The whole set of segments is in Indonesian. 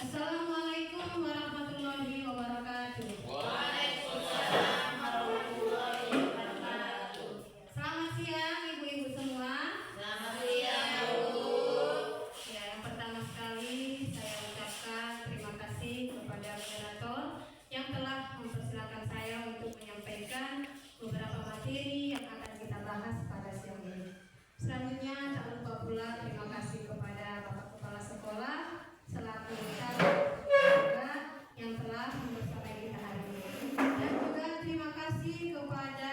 Assalamualaikum warahmatullahi wabarakatuh. Waalaikumsalam warahmatullahi wabarakatuh. Selamat siang ibu-ibu semua. Selamat siang, Bu. Ya, yang pertama sekali saya ucapkan terima kasih kepada moderator yang telah mempersilakan saya untuk menyampaikan beberapa materi yang akan kita bahas pada siang ini. Selanjutnya tak lupa pula terima kasih kepada Bapak Kepala Sekolah selaku juga yang telah membersamai kita hari ini, dan juga terima kasih kepada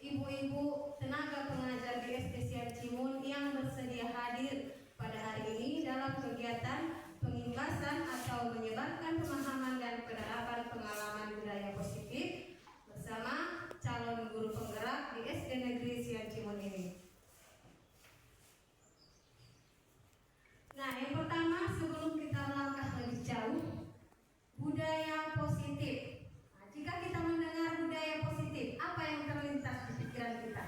ibu-ibu tenaga pengajar di SD Siar Cimun yang bersedia hadir pada hari ini dalam kegiatan pengimbasan atau menyebarkan pemahaman dan penerapan pengalaman budaya positif bersama calon guru penggerak di SD Negeri Siar Cimun ini. Nah, yang pertama sebelum kita melangkah lebih jauh, budaya positif. Nah, jika kita mendengar budaya positif, apa yang terlintas di pikiran kita?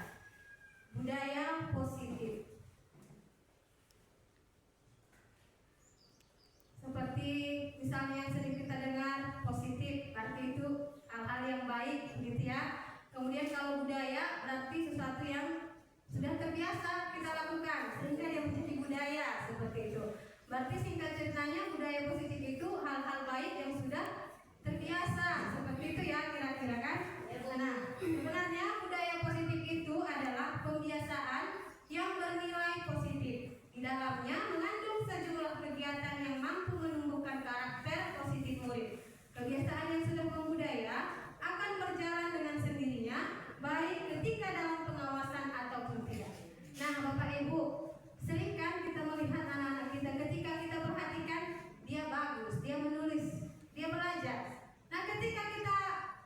Budaya positif. Seperti misalnya yang sering kita dengar positif, berarti itu hal-hal yang baik, gitu ya. Kemudian kalau budaya berarti sesuatu yang sudah terbiasa kita lakukan sehingga dia menjadi budaya, seperti itu. Berarti singkat ceritanya budaya positif itu hal-hal baik yang sudah terbiasa, seperti itu ya kira-kira kan? Nah, sebenarnya budaya positif itu adalah pembiasaan yang bernilai positif. Di dalamnya mengandung sejumlah kegiatan yang mampu menumbuhkan karakter positif murid. Kebiasaan yang sudah membudaya akan berjalan dengan sendirinya, baik ketika dalam pengawasan ataupun tidak. Nah, Bapak Ibu, sering kan kita melihat anak-anak kita ketika kita perhatikan dia bagus, dia menulis, dia belajar. Nah, ketika kita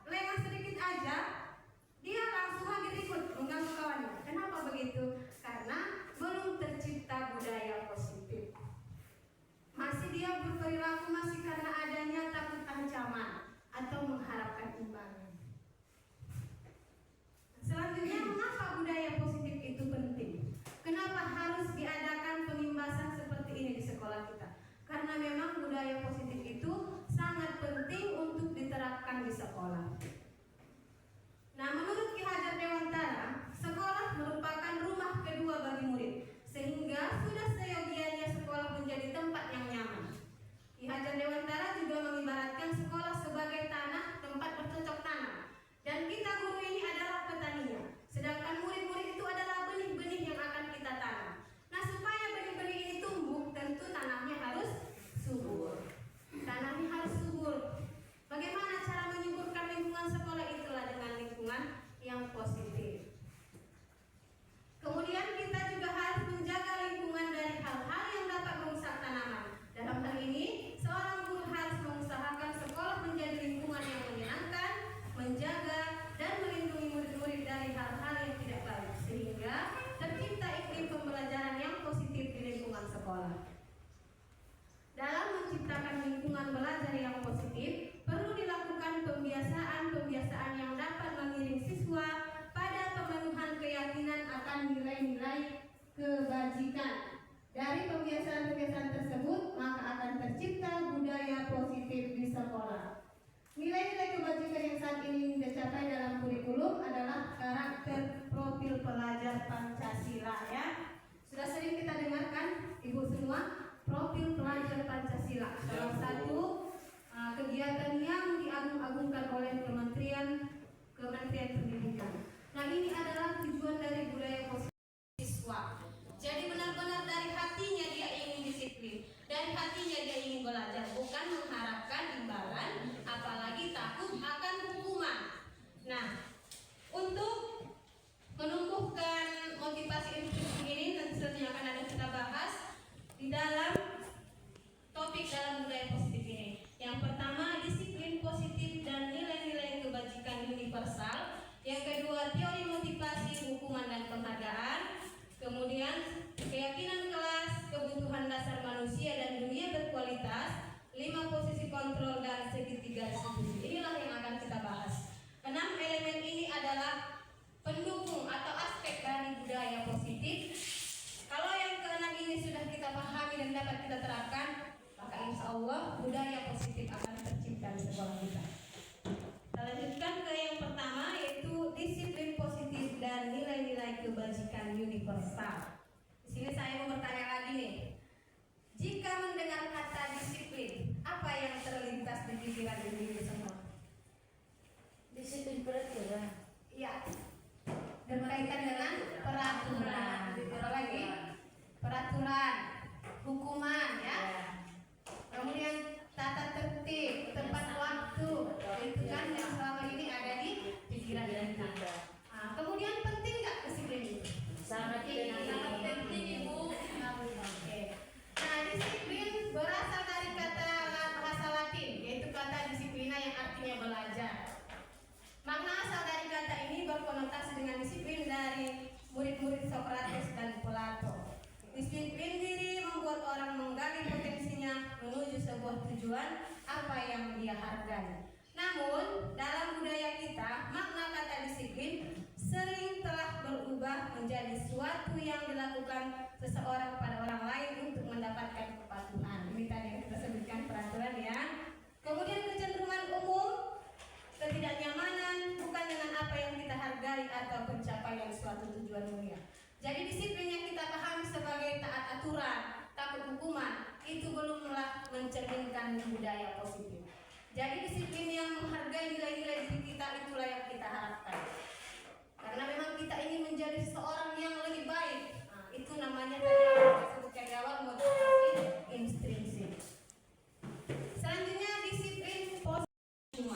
lengah sedikit aja, dia langsung aja ikut mengganggu kawannya. Kenapa begitu? Karena belum tercipta budaya positif. Masih dia berperilaku masih karena adanya takut ancaman atau mengharapkan imbalan. Selanjutnya, mengapa budaya positif itu penting? Kenapa harus diadakan pengimbasan seperti ini di sekolah kita? Karena memang budaya positif itu sangat penting untuk diterapkan di sekolah. Nah, menurut Ki Hajar Dewantara, sekolah merupakan rumah kedua bagi murid, sehingga sudah seyogianya sekolah menjadi tempat yang nyaman. Ki Hajar Dewantara juga mengibaratkan sekolah sebagai tanah tempat bercocok tanam, dan kita guru ini adalah petaninya, sedangkan murid-murid itu adalah benih-benih yang akan kita tanam. Nah, supaya benih-benih ini tumbuh, tentu tanahnya harus subur. Tanahnya harus subur. Bagaimana cara menyuburkan lingkungan sekolah? Itulah dengan lingkungan yang positif. Kemudian kita juga harus menjaga lingkungan dari hal-hal yang dapat merusak tanaman. Dalam hal ini, seorang guru harus mengusahakan sekolah menjadi lingkungan yang menyenangkan, menjaga dan melindungi murid-murid dari hal-hal yang tidak baik, sehingga tercipta iklim pembelajaran yang positif di lingkungan sekolah. Dalam menciptakan lingkungan belajar yang positif, perlu dilakukan pembiasaan-pembiasaan yang dapat mengiring siswa pada pemenuhan keyakinan akan nilai-nilai kebajikan. Dari pembiasaan-pembiasaan tersebut, maka akan tercipta budaya positif di sekolah. Nilai-nilai kebajikan yang saat ini dicapai dalam kurikulum adalah karakter profil pelajar Pancasila, ya. Sudah sering kita dengarkan, Ibu semua, profil pelajar Pancasila. Salah satu kegiatan yang diagung-agungkan oleh Kementerian Pendidikan. Nah, ini adalah tujuan dari budaya positif siswa. Jadi benar-benar dari hatinya dia ingin disiplin, dari hatinya dia ingin belajar, bukan mengharapkan imbalan, apalagi takut akan hukuman. Nah, untuk menumbuhkan motivasi intrinsik ini tentu saja akan ada kita bahas di dalam topik dalam budaya positif ini. Yang pertama, disiplin positif dan nilai-nilai kebajikan universal. Yang kedua, teori motivasi, hukuman dan penghargaan. Kemudian, keyakinan kelas, kebutuhan dasar manusia dan dunia berkualitas, 5 posisi kontrol dan segitiga setuju. Inilah yang akan kita bahas. 6 elemen ini adalah pendukung atau aspek dari budaya positif. Kalau yang keenam ini sudah kita pahami dan dapat kita terapkan, maka insya Allah budaya positif akan tercipta di sekolah kita. Kita lanjutkan ke yang pertama, yaitu disiplin positif dan nilai-nilai kebajikan universal. Di sini saya mau bertanya lagi nih. Jika mendengar kata disiplin, apa yang terlintas di pikiran ibu semua? Disiplin peraturan. Iya. Berkaitan dengan peraturan. Apa lagi? Peraturan, hukuman, ya. Kemudian tata tertib, tepat waktu, itu kan yang selama ini ada di pikiran kita. Nah, kemudian penting nggak disiplin itu? Sangat penting, Ibu. Oke. Nah, disiplin berasal dari kata bahasa Latin, yaitu kata disiplina yang artinya belajar. Makna asal dari kata ini berkonotasi dengan disiplin dari murid-murid Socrates dan Plato. Disiplin diri membuat orang menggali potensinya menuju sebuah tujuan apa yang dia hargai. Namun, dalam budaya kita, makna kata disiplin sering telah berubah menjadi suatu yang dilakukan seseorang pada orang lain untuk mendapatkan kepatuhan. Ini tadi yang kita sebutkan peraturan, ya. Kemudian kecenderungan umum, ketidaknyamanan bukan dengan apa yang kita hargai atau pencapaian suatu tujuan mulia. Jadi disiplin yang kita pahami sebagai taat aturan, takut hukuman, itu belumlah mencerminkan budaya positif. Jadi disiplin yang menghargai nilai-nilai diri kita itulah yang kita harapkan. Karena memang kita ingin menjadi seseorang yang lebih baik. Nah, itu namanya tadi yang kita sebutkan di awal, motivasi intrinsik. Selanjutnya disiplin positif.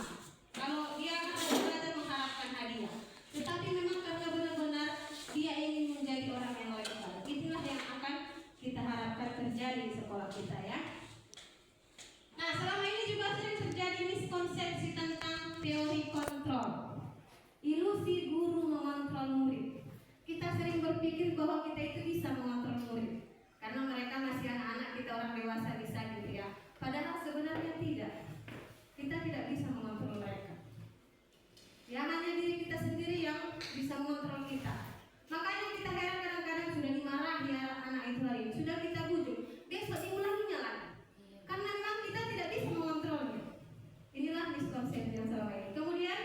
Kalau dia belajar mengharapkan hadiah, tetapi memang karena benar-benar dia ingin menjadi orang yang lebih baik, itulah yang akan kita harapkan terjadi di sekolah kita, ya. Nah, selama ini juga sering terjadi miskonsepsi tentang teori kontrol, ilusi guru mengontrol murid. Kita sering berpikir bahwa kita itu bisa mengontrol murid karena mereka masih anak-anak, kita orang dewasa bisa gitu, ya. Padahal sebenarnya tidak. Kita tidak bisa mengontrol mereka. Ya, hanya diri kita sendiri yang bisa mengontrol kita. Makanya kita heran kadang-kadang sudah dimarahi anak itu hari ini, sudah kita bujuk, besok diulanginya lagi. Karena memang kita tidak bisa mengontrolnya. Inilah miskonsepsi yang selama ini. Kemudian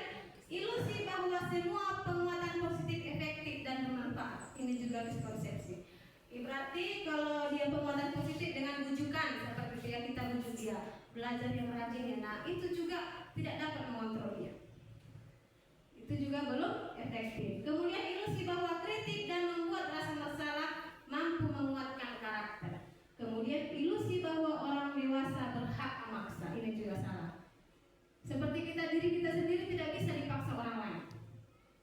ilusi bahwa semua penguatan positif efektif dan bermanfaat. Ini juga miskonsepsi. Berarti kalau dia penguatan positif dengan bujukan, seperti yang kita bujuk dia, belajar yang rajin, ya. Nah, itu juga tidak dapat mengontrol dia. Itu juga belum efektif. Kemudian ilusi bahwa kritik dan membuat rasa bersalah mampu menguatkan karakter. Kemudian ilusi bahwa orang dewasa berhak memaksa. Ini juga salah. Seperti diri kita sendiri tidak bisa dipaksa orang lain.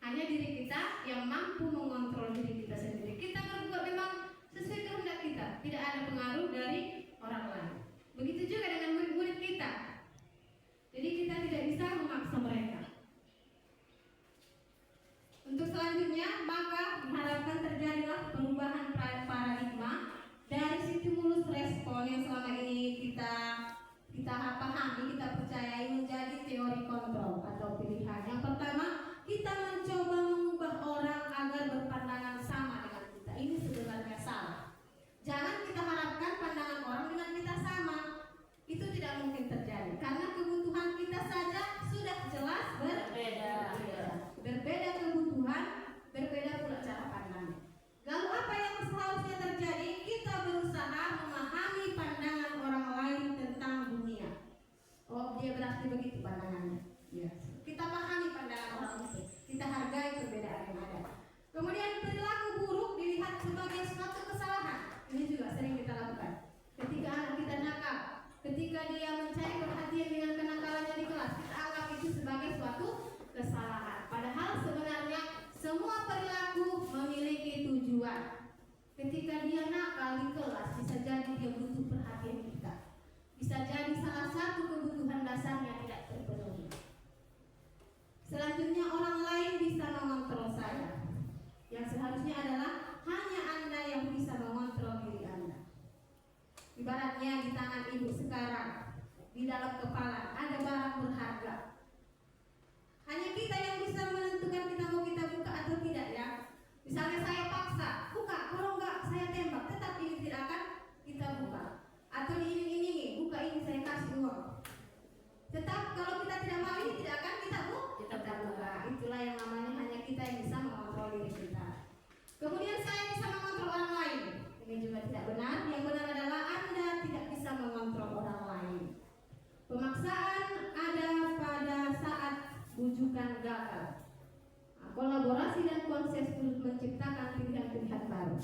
Hanya diri kita yang mampu mengontrol diri kita sendiri. Kita berbuat memang sesuai kehendak kita, tidak ada pengaruh dari orang lain. Begitu juga dengan murid-murid kita. Jadi kita tidak bisa memaksa mereka. Untuk selanjutnya, maka diharapkan terjadilah perubahan paradigma dari stimulus respon yang selama ini kita pahami, kita percayai menjadi teori kontrol atau pilihan. Yang pertama, kita mencoba mengubah orang agar berpandangan sama dengan kita. Ini sebenarnya salah. Jangan kita harapkan pandangan orang dengan kita sama. Itu tidak mungkin terjadi karena kebutuhan kita saja sudah jelas berbeda. Berbeda kebutuhan, berbeda pula cara pandang. Lalu apa yang seharusnya terjadi? Kita berusaha memahami pandangan orang lain tentang dunia. Oh, dia berarti begitu pandangannya. Ya. Kita pahami pandangan orang itu. Kita hargai perbedaan yang ada. Kemudian perilaku buruk dilihat sebagai suatu kesalahan. Ini juga sering kita lakukan. Ketika anak kita nakal, ketika dia mencari perhatian dengan kenakalannya di kelas, kita anggap itu sebagai suatu kesalahan. Padahal sebenarnya semua perilaku memiliki tujuan. Ketika dia nakal di kelas, bisa jadi dia butuh perhatian kita. Bisa jadi salah satu kebutuhan dasarnya tidak terpenuhi. Selanjutnya, orang lain bisa mengontrol saya. Yang seharusnya adalah hanya Anda yang bisa mengontrol diri Anda. Ibaratnya di tangan ibu sekarang, di dalam kepala ada barang berharga. Hanya kita yang bisa menentukan kita mau kita buka atau tidak, ya. Misalnya saya paksa, buka, kalau enggak saya tembak, tetap ini tidak akan kita buka. Atau diiming-imingi, buka ini saya kasih uang. Ini juga tidak benar. Yang benar adalah Anda tidak bisa mengontrol orang lain. Pemaksaan ada pada saat bujukan gagal. Nah, kolaborasi dan konsensus menciptakan pilihan-pilihan baru.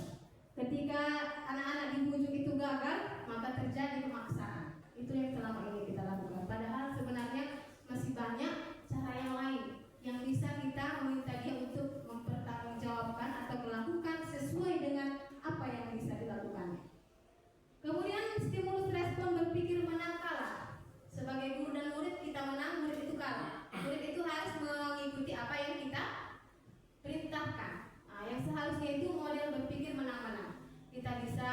Ketika anak-anak dibujuk itu gagal, maka terjadi pemaksaan. Itu yang selama ini kita lakukan. Padahal sebenarnya masih banyak cara yang lain yang bisa kita meminta dia untuk mempertanggungjawabkan atau melakukan sesuai dengan apa yang bisa dilakukannya. Kemudian stimulus respon berpikir menang kalah. Sebagai guru dan murid kita menang, murid itu kalah. Murid itu harus mengikuti apa yang kita perintahkan. Nah, yang seharusnya itu model berpikir menang-menang. Kita bisa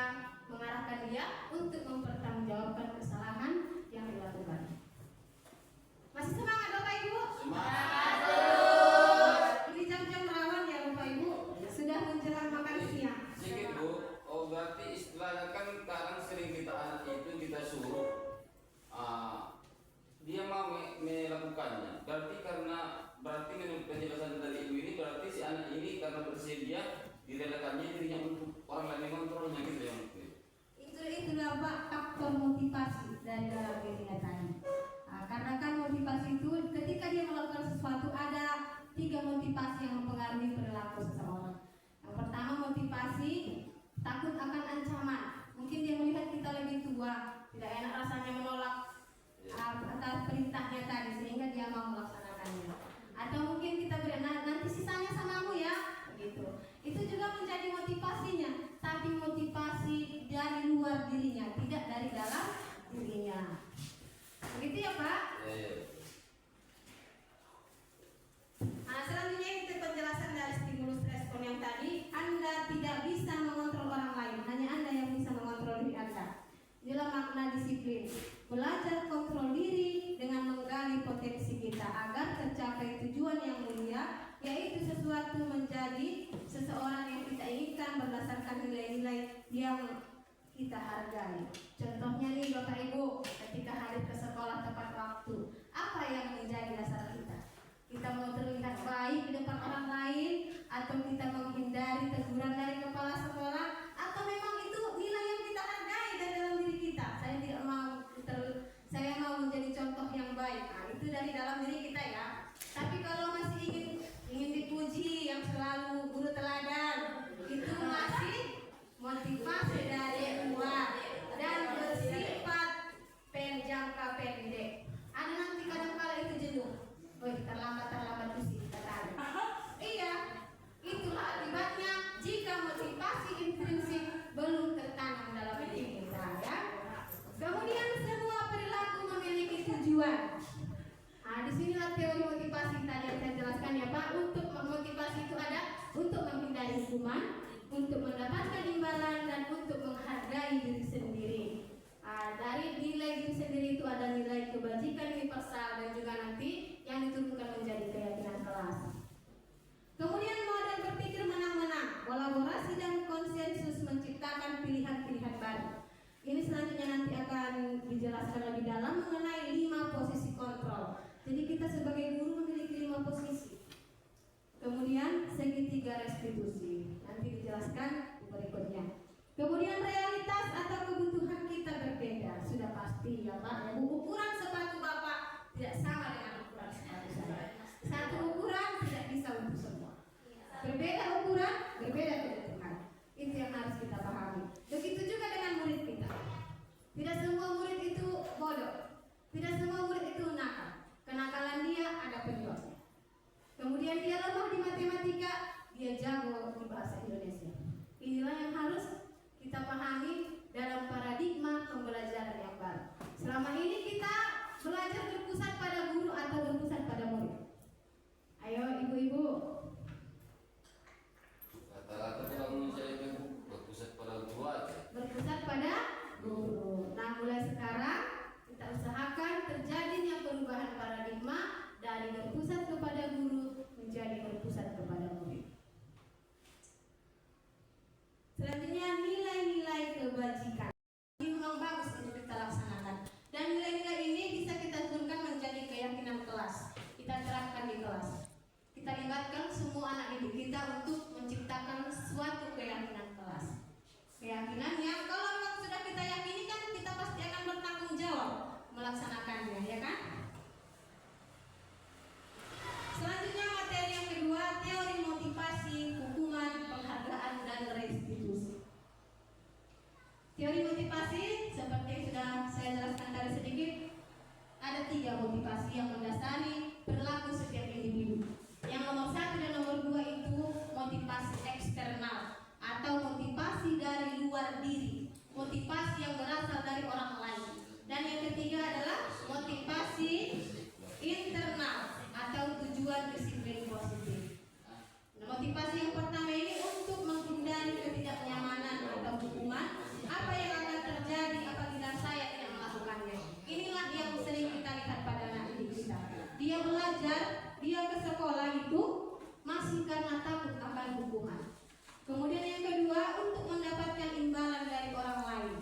mengarahkan dia untuk mempertanggungjawabkan kesalahan yang dilakukan. Masih semangat Bapak Ibu? Semangat. Ini jam-jam rawan ya Bapak Ibu. Sudah menjelang makan siang. Sedikit Bu, oh berarti istilahnya kan sekarang sering kita anak itu kita suruh dia mau melakukannya. Berarti menurut penjelasan dari Ibu ini berarti si anak ini karena bersedia direlakannya dirinya untuk orang lain mengontrolnya gitu ya. Itulah Pak faktor motivasi dari dalam dirinya tadi. Karena kan motivasi itu ketika dia melakukan sesuatu ada 3 motivasi yang mempengaruhi perilaku seseorang. Yang pertama motivasi takut akan ancaman. Mungkin dia melihat kita lebih tua, tidak enak rasanya menolak atas perintahnya tadi sehingga dia mau melaksanakannya. Atau mungkin kita beri nanti sisanya samamu ya, begitu. Itu juga menjadi motivasinya, tapi motivasi dari luar dirinya, tidak dari dalam dirinya. Begitu ya Pak? Nah, selanjutnya itu penjelasan dari stimulus respon yang tadi. Anda tidak bisa mengontrol orang lain, hanya Anda yang bisa mengontrol diri Anda. Inilah makna disiplin. Belajar kontrol diri dengan menggali potensi kita agar tercapai tujuan yang mulia, yaitu sesuatu menjadi seseorang yang kita inginkan berdasarkan nilai-nilai yang kita hargai. Contohnya nih Bapak Ibu, ketika hadir ke sekolah tepat waktu, apa yang menjadi dasar kita? Kita mau terlihat baik di depan orang lain, atau kita menghindari teguran dari kepala sekolah, atau memang itu nilai yang kita hargai dari dalam diri kita. Saya mau menjadi contoh yang baik. Nah, itu dari dalam diri kita ya. Tapi kalau masih ingin dipuji, yang selalu guru teladan, itu masih motivasi dari luar dan bersifat jangka pendek. Ada nanti kadang-kala itu jenuh. Woi, terlambat sih kata. Iya, itulah akibatnya jika motivasi intrinsik belum tertanam dalam diri kita ya. Kemudian semua perilaku memiliki tujuan. Nah, disinilah teori motivasi tadi yang saya jelaskan ya Pak. Untuk motivasi itu ada untuk menghindari hukuman, untuk mendapatkan imbalan, dan untuk menghargai diri sendiri. Dari nilai diri sendiri itu ada nilai kebajikan universal dan juga nanti yang diturunkan menjadi keyakinan kelas. Kemudian model berpikir menang-menang, kolaborasi dan konsensus menciptakan pilihan-pilihan baru. Ini selanjutnya nanti akan dijelaskan lebih dalam mengenai 5 posisi kontrol. Jadi kita sebagai guru memiliki 5 posisi. Kemudian segitiga restitusi, nanti dijelaskan berikutnya. Kemudian realitas atau kebutuhan kita berbeda, sudah pasti ya Pak. Ukuran sepatu Bapak tidak sama dengan ukuran sepatu saya. Satu ukuran tidak bisa untuk semua. Berbeda ukuran, berbeda kebutuhan. Itu yang harus kita pahami. Begitu juga dengan murid kita. Tidak semua murid itu bodoh. Tidak semua murid itu nakal. Kenakalan dia ada penyebabnya. Kemudian dia lemah di matematika, dia jago di bahasa Indonesia. Inilah yang harus kita pahami dalam paradigma pembelajaran yang baru. Selama ini kita belajar berpusat pada guru atau berpusat pada murid. Ayo ibu-ibu. Kata-kata kalau saya itu berpusat pada guru aja. Berpusat pada guru. Nah, mulai sekarang kita usahakan terjadinya perubahan paradigma dari berpusat kepada guru menjadi berpusat kepada murid. Selanjutnya nilai-nilai kebajikan. Ini memang bagus untuk kita laksanakan. Dan nilai-nilai ini motivasi yang mendasari perilaku setiap individu. Yang nomor 1 dan nomor 2 itu motivasi eksternal atau motivasi dari luar diri, motivasi yang berasal dari orang lain. Dan yang ketiga adalah motivasi internal atau tujuan disiplin positif. Nah, motivasi yang pertama ini untuk menghindari ketidaknyamanan atau hukuman. Apa yang akan terjadi apabila saya tidak melakukannya? Inilah yang sering kita lihat pada anak didik kita. Dia belajar, dia ke sekolah itu masih karena takut akan hukuman. Kemudian yang kedua, untuk mendapatkan imbalan dari orang lain,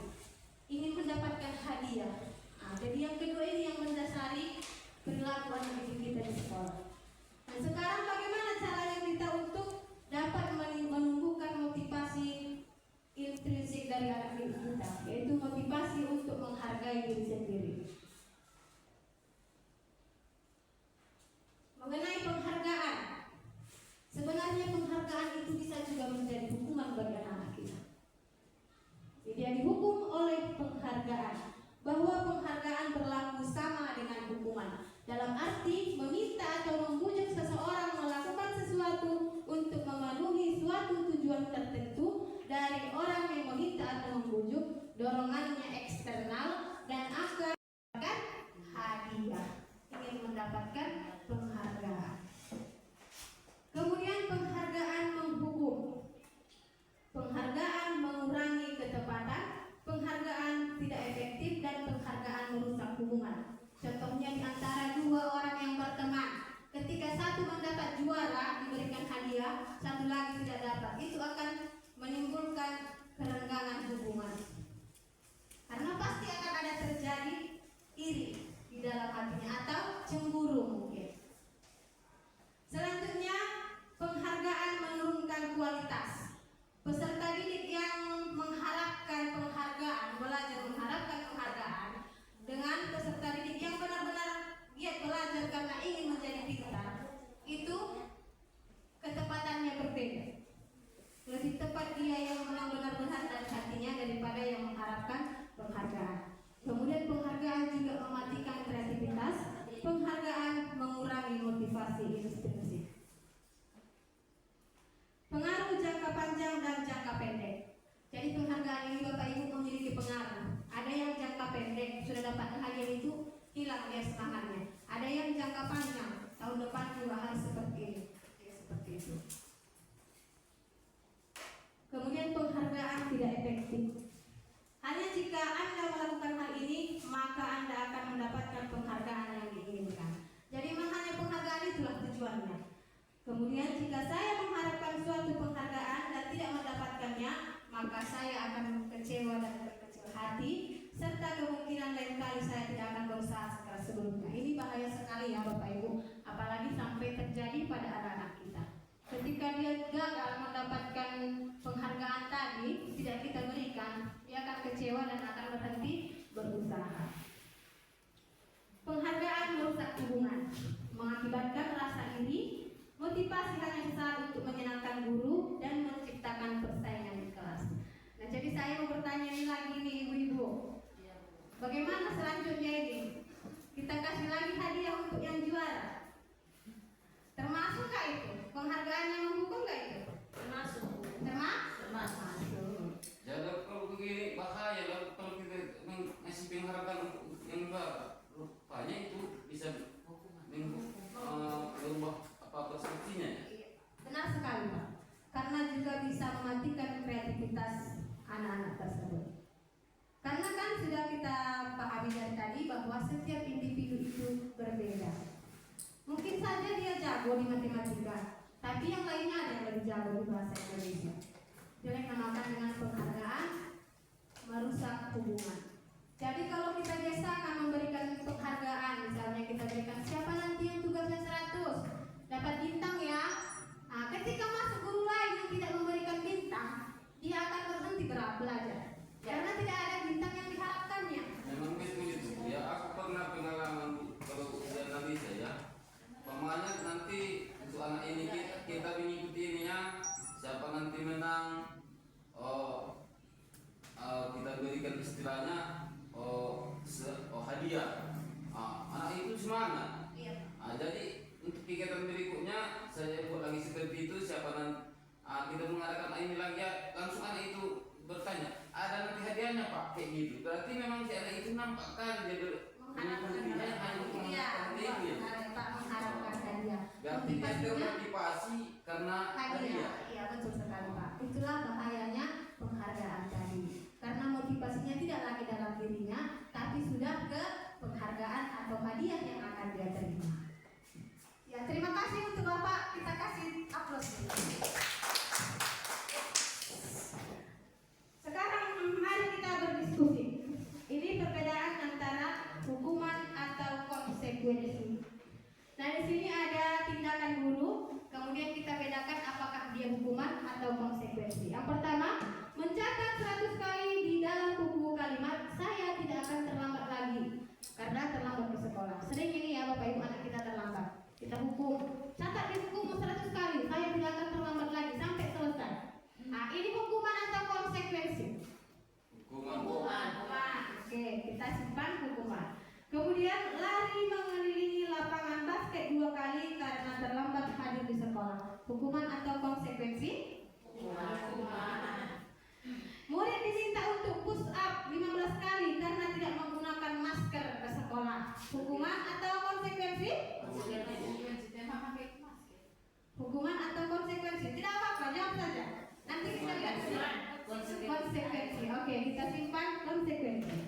ingin mendapatkan hadiah. Nah, jadi yang kedua ini yang mendasari perilaku anak didik kita di sekolah. Nah, sekarang bagaimana caranya kita untuk dapat menumbuhkan motivasi intrinsik dari anak didik kita, yaitu motivasi untuk menghargai diri sendiri. Mengenai penghargaan, sebenarnya penghargaan itu bisa juga menjadi hukuman bagi anak kita. Dia dihukum oleh penghargaan, bahwa penghargaan berlaku sama dengan hukuman. Dalam arti meminta atau membujuk seseorang melakukan sesuatu untuk memenuhi suatu tujuan tertentu dari orang yang meminta atau membujuk, dorongannya eksternal dan akan mendapatkan hadiah, ingin mendapatkan penghargaan. Kemudian penghargaan menghukum. Penghargaan mengurangi ketepatan, penghargaan tidak efektif, dan penghargaan merusak hubungan. Contohnya di antara dua orang yang berteman, ketika satu mendapat juara diberikan hadiah, satu lagi tidak dapat, itu akan menimbulkan kerenggangan hubungan. Karena pasti akan ada terjadi iri di dalam hatinya atau cemburu mungkin. Selanjutnya, penghargaan menurunkan kualitas. Peserta didik yang mengharapkan penghargaan, belajar mengharapkan penghargaan, dengan peserta didik yang benar-benar giat belajar karena ingin menjadi pintar, itu ketepatannya berbeda. Lebih tepat dia yang memang benar-benar dari hatinya daripada yang mengharapkan penghargaan. Kemudian penghargaan juga mematikan kreativitas, penghargaan mengurangi motivasi intrinsik. Pengaruh jangka panjang dan jangka pendek. Jadi penghargaan ini Bapak Ibu memiliki pengaruh. Ada yang jangka pendek, sudah dapat hadiah itu hilang dia semangatnya. Ada yang jangka panjang, tahun depan juga harus seperti ini. Ya, seperti itu. Kemudian penghargaan tidak efektif. Hanya jika Anda melakukan hal ini, maka Anda akan mendapatkan penghargaan yang diinginkan. Jadi hanya penghargaan itulah tujuannya. Kemudian jika saya mengharapkan suatu penghargaan dan tidak mendapatkannya, maka saya akan kecewa dan berkecil hati, serta kemungkinan lain kali saya tidak akan berusaha sekeras sebelumnya. Ini bahaya sekali ya Bapak Ibu, apalagi sampai terjadi pada anak-anak kita. Ketika dia gagal mendapatkan penghargaan tadi, tidak kita berikan, dia akan kecewa dan akan berhenti berusaha. Penghargaan merusak hubungan, mengakibatkan rasa iri. Motivasi hanya sesaat untuk menyenangkan guru dan menciptakan persaingan di kelas. Nah, jadi saya mau bertanya ini lagi nih ibu-ibu, bagaimana selanjutnya ini? Kita kasih lagi hadiah untuk yang juara. Termasuk nggak itu? Penghargaan yang menghukum nggak itu? Termasuk. Termasuk. Jadi kalau begini bahaya kalau kita ngasih penghargaan yang rupanya itu bisa merubah apa persepsinya ya? Benar sekali Pak. Karena juga bisa mematikan kreativitas anak-anak tersebut. Karena kan sudah kita pahami dari tadi bahwa setiap individu itu berbeda. Mungkin saja dia jago di matematika, tapi yang lainnya ada yang lebih jago di bahasa Indonesia. Jadi namakan dengan penghargaan merusak hubungan. Jadi kalau kita biasakan memberikan penghargaan, misalnya kita berikan siapa nanti yang tugasnya 100 dapat bintang ya. Nah, ketika masuk guru lain yang tidak memberikan bintang, dia akan berhenti belajar karena tidak ada bintang yang diharapkannya. Memang begitu ya. Aku pernah pengalaman kalau ujian analisa ya. Pemanya nanti untuk anak ini kita mengikuti ininya, siapa nanti menang, kita berikan istilahnya hadiah. semangat. Iya. Jadi untuk kegiatan berikutnya saya buat lagi seperti itu. Siapa nanti kita mengadakan ini lagi ya, langsung anak itu bertanya, ada nanti hadiahnya Pak, kayak gitu. Berarti memang si anak itu nampak kan dia mengikutinya hanya untuk mengharapkan itu ya. Mengharapkan hadiah. Berarti dia termotivasi karena hadiah. Iya betul sekali Pak. Itulah bahayanya penghargaan tadi. Karena motivasinya tidak lagi dalam dirinya, tapi sudah ke penghargaan atau hadiah yang akan dia terima. Ya, terima kasih untuk Bapak. Kita kasih aplaus dulu. Sekarang mari kita berdiskusi. Ini perbedaan antara hukuman atau konsekuensi. Nah, di sini ada tindakan guru, kemudian kita bedakan apakah dia hukuman atau konsekuensi. Yang pertama, mencatat 100 kali di dalam buku kalimat saya tidak akan terlambat lagi karena terlambat ke sekolah. Sering ini ya Bapak Ibu anak kita terlambat. Kita hukum, catat di buku 100 kali, saya tidak akan terlambat lagi sampai selesai. Nah, ini hukuman atau konsekuensi? Hukuman. Oke, kita simpan hukuman. Kemudian lari mengelilingi lapangan basket 2 kali karena terlambat hadir di sekolah. Hukuman atau konsekuensi? Hukuman. Murid diminta untuk push up 15 kali karena tidak menggunakan masker ke sekolah. Hukuman atau konsekuensi? Hukuman atau konsekuensi? Tidak apa-apa, jawab saja. Nanti kita lihat. Konsekuensi. Oke, kita simpan konsekuensi.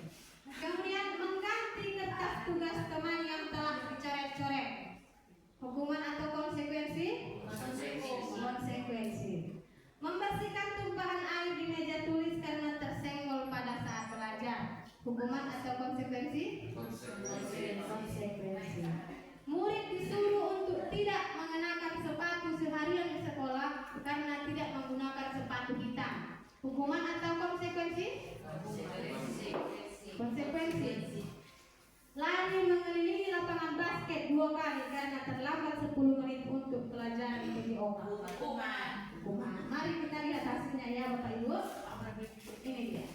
Kemudian mengganti kertas tugas teman yang telah dicoret-coret. Hukuman atau konsekuensi? Konsekuensi. Membersihkan tumpahan air di meja tulis karena tersenggol pada saat belajar. Hukuman atau konsekuensi? Konsekuensi. Murid disuruh untuk tidak mengenakan sepatu seharian di sekolah karena tidak menggunakan sepatu hitam. Hukuman atau konsekuensi? Konsekuensi. Lari mengelilingi lapangan basket 2 kali karena terlambat 10 menit untuk pelajaran PDO. Hukuman. Mari kita lihat hasilnya ya Bapak Ibu. Ini dia.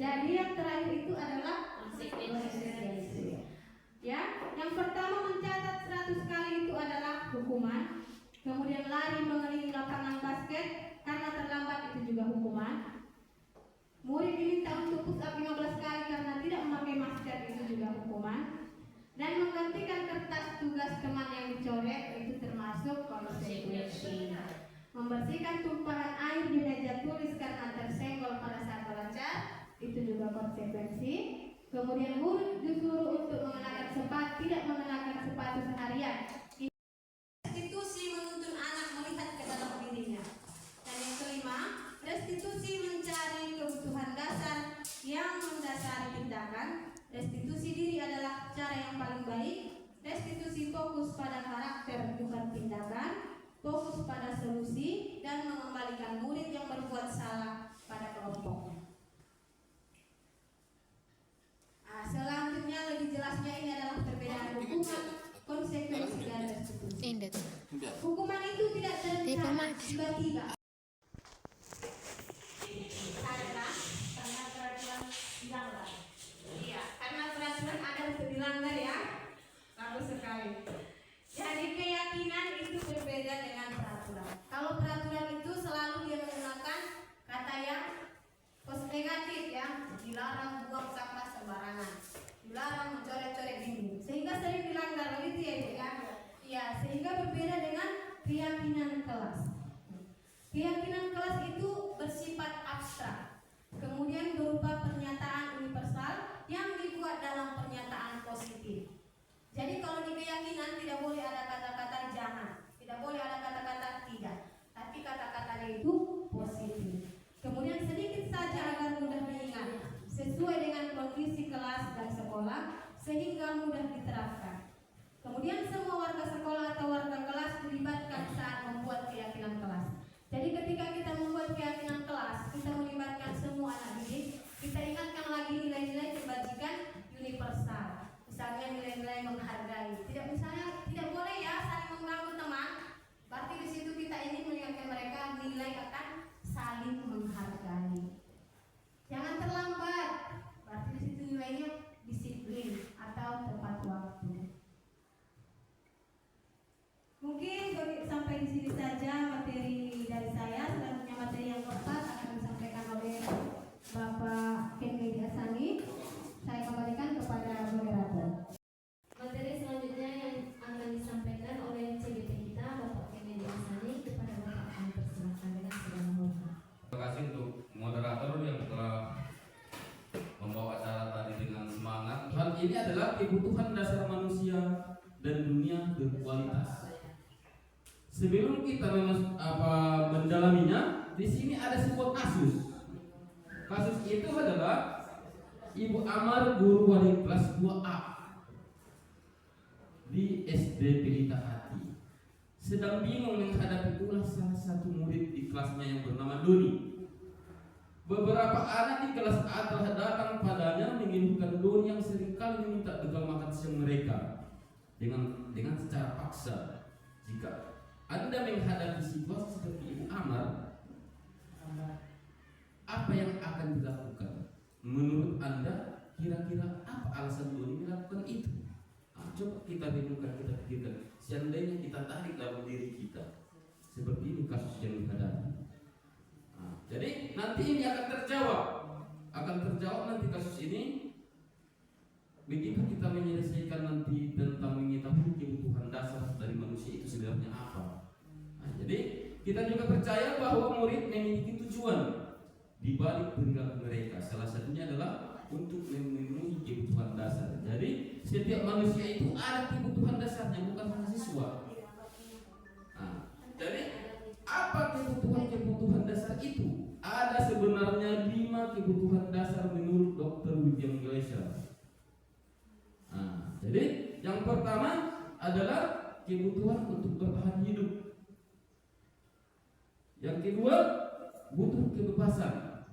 Jadi yang terakhir itu adalah konsekuensi. Ya, yang pertama mencatat 100 kali itu adalah hukuman. Kemudian lari mengelilingi lapangan basket karena terlambat itu juga hukuman. Murid diminta untuk push up 15 kali karena tidak memakai masker itu juga hukuman. Dan menggantikan kertas tugas teman yang dicoret itu termasuk konsekuensi. Membersihkan tumpahan air di meja tulis karena tersenggol pada saat belajar itu juga konsekuensi. Kemudian murid disuruh untuk tidak mengenakan sepatu seharian. Restitusi menuntun anak melihat ke dalam dirinya. Dan yang kelima, restitusi mencari kebutuhan dasar yang mendasari tindakan. Restitusi diri adalah cara yang paling baik. Restitusi fokus pada karakter bukan tindakan, fokus pada solusi dan mengembalikan murid yang berbuat salah pada kelompoknya. Selanjutnya lebih jelasnya ini adalah perbedaan hukuman, konsekuensi dan restitusi. Hukuman itu tidak terencana tiba-tiba. Karena peraturan dilanggar. Iya, karena peraturan ada untuk dilanggar ya. Bagus sekali. Jadi keyakinan itu berbeda dengan peraturan. Kalau peraturan itu selalu dia menggunakan kata yang negatif ya, dilarang buang sampah sembarangan, dilarang mencoret-coret dinding, sehingga sering dilanggar begitu ya Ibu ya. Ya, sehingga berbeda dengan keyakinan kelas. Keyakinan kelas itu bersifat abstrak, kemudian berupa pernyataan universal yang dibuat dalam pernyataan positif. Jadi kalau di keyakinan tidak boleh ada kata-kata jangan, tidak boleh ada kata-kata tidak, tapi kata-katanya itu positif. Kemudian sedikit saja agar mudah diingat, sesuai dengan kondisi kelas dan sekolah, sehingga mudah diterapkan. Kemudian semua warga sekolah atau warga kelas dilibatkan saat membuat keyakinan kelas. Jadi ketika kita membuat keyakinan kelas, kita melibatkan semua anak didik. Kita ingatkan lagi nilai-nilai kebajikan universal. Misalnya nilai-nilai menghargai. Tidak boleh ya saling mengganggu teman. Berarti di situ kita ingin mengingatkan mereka nilai akan saling menghargai. Jangan terlambat. Berarti di situ nilainya disiplin. ini adalah kebutuhan dasar manusia dan dunia berkualitas. Sebelum kita mendalaminya, di sini ada sebuah kasus. Kasus itu adalah Ibu Amar, guru wali kelas 2A di SD Pelita Hati, sedang bingung menghadapi ulah salah satu murid di kelasnya yang bernama Doni. Beberapa anak di kelas A telah datang padanya mengeluhkan Doni yang seringkali meminta bekal makan siang mereka dengan secara paksa. Jika Anda menghadapi situasi seperti Ibu Amar, apa yang akan dilakukan? Menurut Anda, kira-kira apa alasan Doni melakukan itu? Coba kita renungkan, kita pikirkan. Seandainya kita tarik dalam diri kita, seperti ini kasus yang dihadapi. Jadi nanti ini akan terjawab nanti kasus ini. Begitu kita menyelesaikan nanti tentang mengetahui kebutuhan dasar dari manusia itu sebenarnya apa. Jadi kita juga percaya bahwa murid memiliki tujuan di balik perilaku mereka. Salah satunya adalah untuk memenuhi kebutuhan dasar. Jadi setiap manusia itu ada kebutuhan dasarnya, bukan mahasiswa. Jadi apa kebutuhan dasar itu? Ada sebenarnya 5 kebutuhan dasar menurut Dr. William Glasser. Jadi yang pertama adalah kebutuhan untuk bertahan hidup. Yang kedua, butuh kebebasan,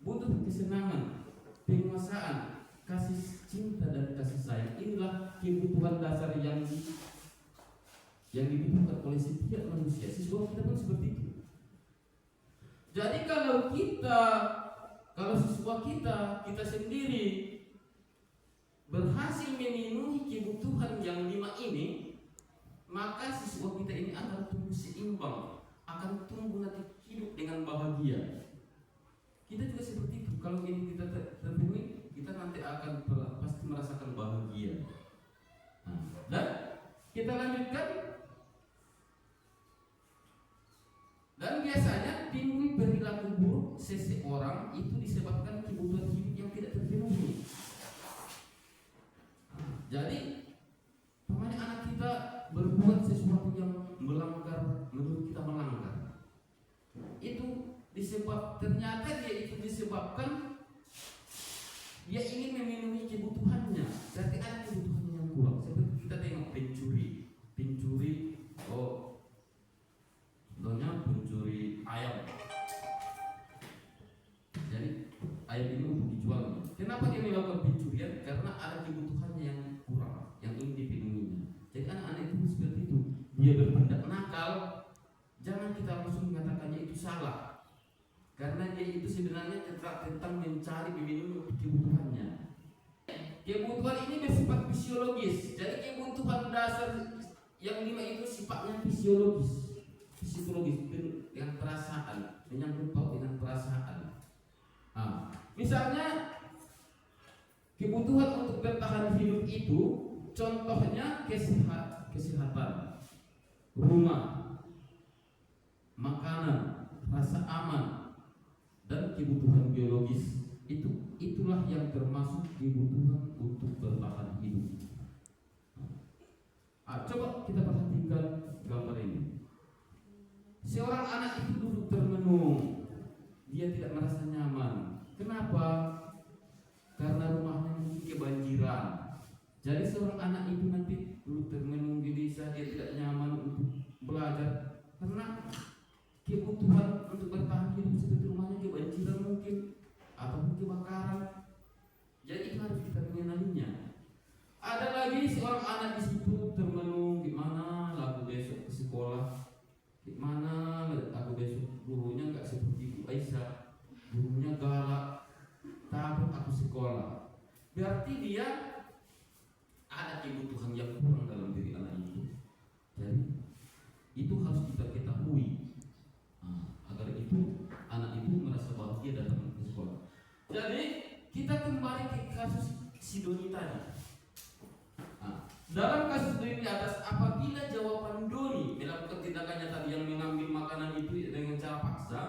butuh kesenangan, penguasaan, kasih cinta dan kasih sayang. Inilah kebutuhan dasar yang dibutuhkan oleh setiap manusia. Siswa kita pun seperti itu. Jadi kalau siswa kita sendiri berhasil memenuhi kebutuhan yang 5 ini, maka siswa kita ini akan tumbuh seimbang, akan tumbuh nanti hidup dengan bahagia. Kita juga seperti itu. Kalau ini kita terpenuhi, kita nanti akan pasti merasakan bahagia. Dan kita lanjutkan. Dan biasanya timbul perilaku buruk seseorang itu disebabkan kebutuhan hidup yang tidak terpenuhi. Jadi anak kita berbuat sesuatu yang melanggar, menurut kita melanggar, itu ternyata dia itu disebabkan dia ingin memenuhi kebutuhannya. Berarti ada kebutuhannya yang kurang. Seperti kita tengok pencuri, contohnya pencuri ayam. Jadi ayam ini untuk dijual. Kenapa dia melakukan pencurian? Karena ada kebutuhannya yang kurang, yang ingin dipenuhinya. Jadi anak-anak itu seperti itu. Dia bertindak nakal, jangan kita langsung mengatakannya itu salah, karena dia itu sebenarnya tentang mencari memenuhi kebutuhannya. Kebutuhan ini bersifat fisiologis. Jadi kebutuhan dasar yang 5 itu sifatnya fisiologis dengan perasaan, menyangkut paut dengan perasaan. Misalnya kebutuhan untuk bertahan hidup itu contohnya kesehatan, rumah, makanan, rasa aman, dan kebutuhan biologis. Itulah yang termasuk kebutuhan untuk bertahan hidup. Coba kita perhatikan gambar ini. Seorang anak itu duduk termenung, dia tidak merasa nyaman. Kenapa? Karena rumahnya mungkin kebanjiran. Jadi seorang anak itu nanti duduk termenung di desa, dia tidak nyaman untuk belajar karena kebutuhan untuk bertahan hidup seperti rumahnya kebanjiran mungkin ataupun kebakaran. Jadi itu harus kita mengenalinya. Ada lagi seorang anak di situ termenung, gimana aku besok ke sekolah, gimana aku besok gurunya nggak seperti Bu Aisyah, gurunya galak, takut aku sekolah. Berarti dia ada kebutuhan yang kurang dalam diri anak itu. Jadi itu harus kita ketahui agar itu anak itu merasa bahagia datang ke sekolah. Jadi kita kembali ke kasus si Doni tadi. Dalam kasus Doni di atas, apabila jawaban Doni melakukan tindakannya tadi yang mengambil makanan itu dengan cara paksa,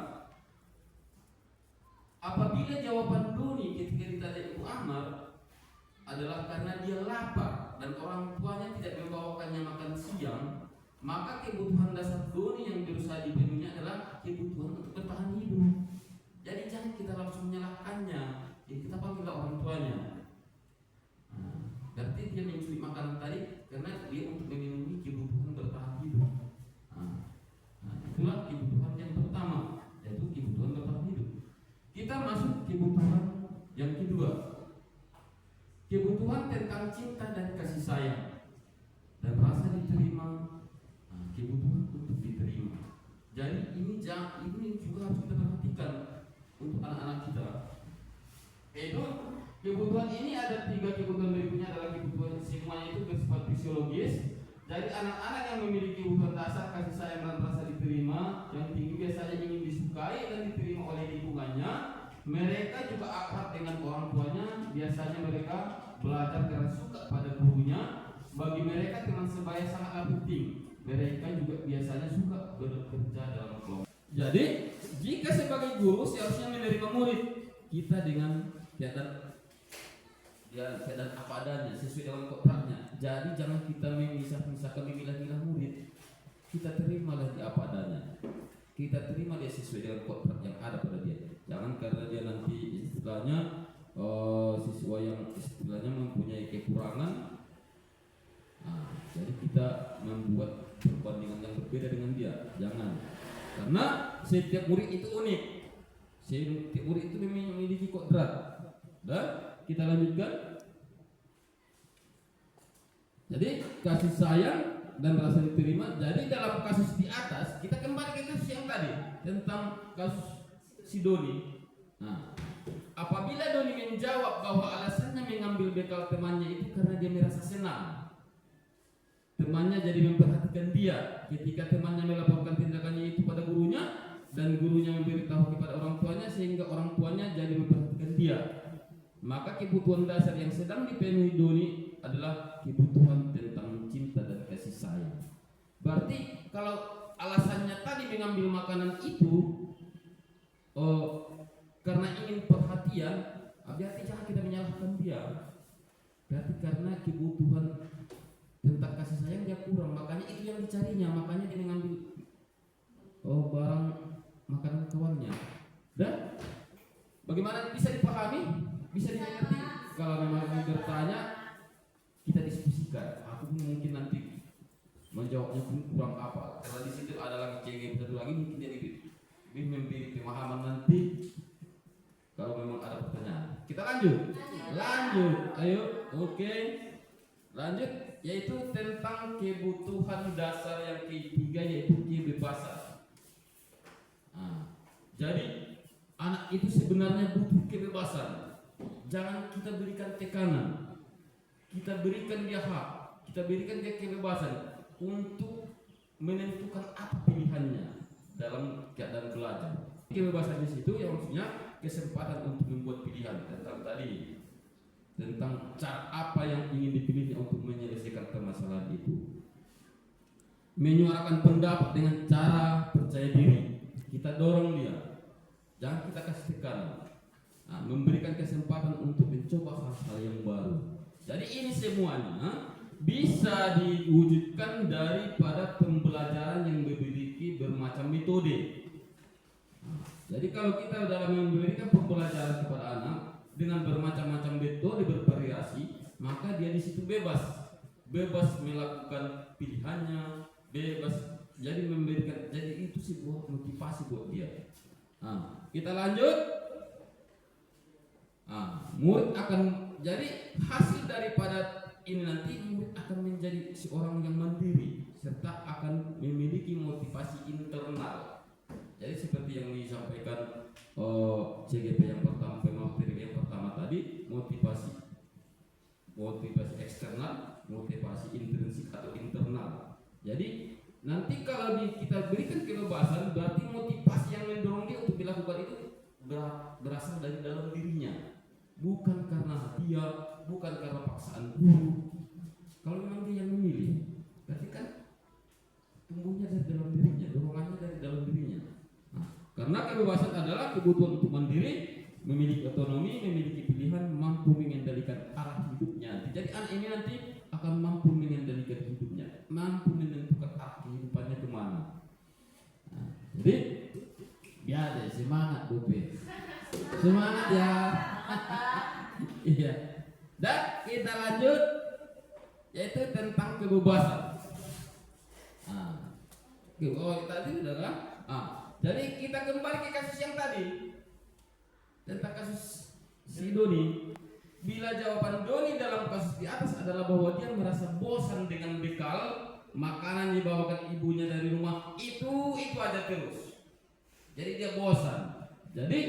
apabila jawaban Doni ketika ditanya Ibu Amar adalah karena dia lapar dan orang tuanya tidak membawakannya makan siang, maka kebutuhan dasar doni yang berusaha dipenuhinya adalah kebutuhan untuk bertahan hidup. Jadi jangan kita langsung menyalahkannya, kita panggillah orang tuanya. Berarti dia mencuri makanan tadi karena dia untuk memenuhi kebutuhan bertahan hidup. Itulah kebutuhan yang pertama, yaitu kebutuhan bertahan hidup. Kita masuk kebutuhan yang kedua, kebutuhan tentang cinta dan kasih sayang dan rasa diterima. Kebutuhan untuk diterima. Jadi ini juga harus kita perhatikan untuk anak-anak kita. Itu kebutuhan ini ada 3 kebutuhan berikutnya adalah kebutuhan semuanya itu bersifat fisiologis. Jadi anak-anak yang memiliki kebutuhan dasar kasih sayang dan rasa diterima yang tinggi biasanya ingin disukai dan diterima oleh lingkungannya. Mereka juga akrab dengan orang tuanya. Biasanya mereka belajar karena suka pada gurunya. Bagi mereka teman sebaya sangatlah penting. Mereka juga biasanya suka bekerja dalam kelompok. Jadi jika sebagai guru seharusnya menerima murid kita dengan keadaan apa adanya sesuai dengan kontraknya. Jadi jangan kita memisahkan memilah-milah murid. Kita terimalah dia apa adanya. Kita terima dia sesuai dengan kontrak yang ada pada dia. Jangan karena dia nanti istilahnya siswa yang istilahnya mempunyai kekurangan. Jadi kita membuat perbandingan yang berbeda dengan dia. Jangan. Karena setiap murid itu unik. Setiap murid itu memiliki kodrat. Dan kita lanjutkan. Jadi kasih sayang dan rasa diterima. Jadi dalam kasus di atas kita kembali ke kasus yang tadi tentang kasus si Doni. Apabila Doni menjawab bahwa alasannya mengambil bekal temannya itu karena dia merasa senang, temannya jadi memperhatikan dia. Ketika temannya melaporkan tindakannya itu pada gurunya dan gurunya memberitahu kepada orang tuanya sehingga orang tuanya jadi memperhatikan dia, maka kebutuhan dasar yang sedang dipenuhi Doni adalah kebutuhan tentang cinta dan kasih sayang. Berarti kalau alasannya tadi mengambil makanan itu karena ingin perhatian, berarti jangan kita menyalahkan dia. Berarti karena kebutuhan tentang kasih sayang dia kurang, makanya itu yang dicarinya, makanya dia mengambil barang makanan kawannya. Dan bagaimana bisa dipahami? Bisa dimengerti? Kalau memang bertanya, kita diskusikan. Aku mungkin nanti menjawabnya kurang apa. Karena di situ ada lagi cengeng satu lagi, mungkin dia lebih memberi pemahaman nanti. Kalau memang ada pertanyaan, kita lanjut. Ayo, oke. Lanjut, yaitu tentang kebutuhan dasar yang ketiga, yaitu kebebasan. Jadi anak itu sebenarnya butuh kebebasan. Jangan kita berikan tekanan. Kita berikan dia hak. Kita berikan dia kebebasan untuk menentukan apa pilihannya dalam keadaan belajar. Kebebasan di situ yang maksudnya kesempatan untuk membuat pilihan tentang tadi, tentang cara apa yang ingin dipilihnya untuk menyelesaikan permasalahan itu. Menyuarakan pendapat dengan cara percaya diri. Kita dorong dia, jangan kita kasih tekanan. Memberikan kesempatan untuk mencoba hal-hal yang baru. Jadi ini semuanya bisa diwujudkan daripada pembelajaran yang memiliki bermacam metode. Jadi kalau kita dalam memberikan pembelajaran kepada anak dengan bermacam-macam metode bervariasi, maka dia di situ bebas melakukan pilihannya, bebas. Jadi memberikan, jadi itu sebuah motivasi buat dia. Kita lanjut. Murid akan jadi hasil daripada ini nanti murid akan menjadi seorang yang mandiri serta akan memiliki motivasi internal. Jadi seperti yang disampaikan CGP yang pertama, pemateri yang pertama tadi, motivasi eksternal, motivasi intrinsik atau internal. Jadi nanti kalau kita berikan kebebasan, berarti motivasi yang mendorong dia untuk dilakukan itu berasal dari dalam dirinya, bukan karena dia, bukan karena paksaan guru. Kalau memang dia yang memilih, berarti kan tumbuhnya dari dalam dirinya, dorongannya dari dalam dirinya. Karena kebebasan adalah kebutuhan untuk mandiri, memiliki otonomi, memiliki pilihan, mampu mengendalikan arah hidup hidupnya. Jadi anak ini nanti akan mampu mengendalikan hidupnya, mampu menentukan arah kehidupannya kemana. Nah, jadi biar deh semangat Bupe, semangat ya. Iya. Dan kita lanjut, yaitu tentang kebebasan. Oh tadi udah kan? Jadi kita kembali ke kasus yang tadi tentang kasus si Doni. Bila jawaban Doni dalam kasus di atas adalah bahwa dia merasa bosan dengan bekal makanan yang dibawakan ibunya dari rumah, itu aja terus. Jadi dia bosan. Jadi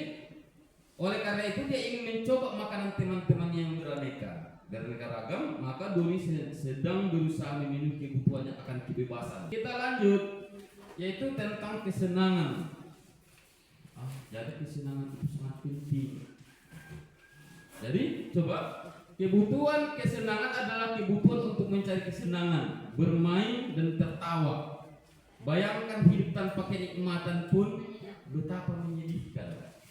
oleh karena itu dia ingin mencoba makanan teman-teman yang beraneka ragam, maka Doni sedang berusaha memenuhi kebutuhannya akan kebebasan. Kita lanjut, yaitu tentang kesenangan. Jadi kesenangan itu sangat penting. Jadi coba, kebutuhan kesenangan adalah kebutuhan untuk mencari kesenangan, bermain dan tertawa. Bayangkan hidup tanpa kenikmatan pun betapa menyedihkan.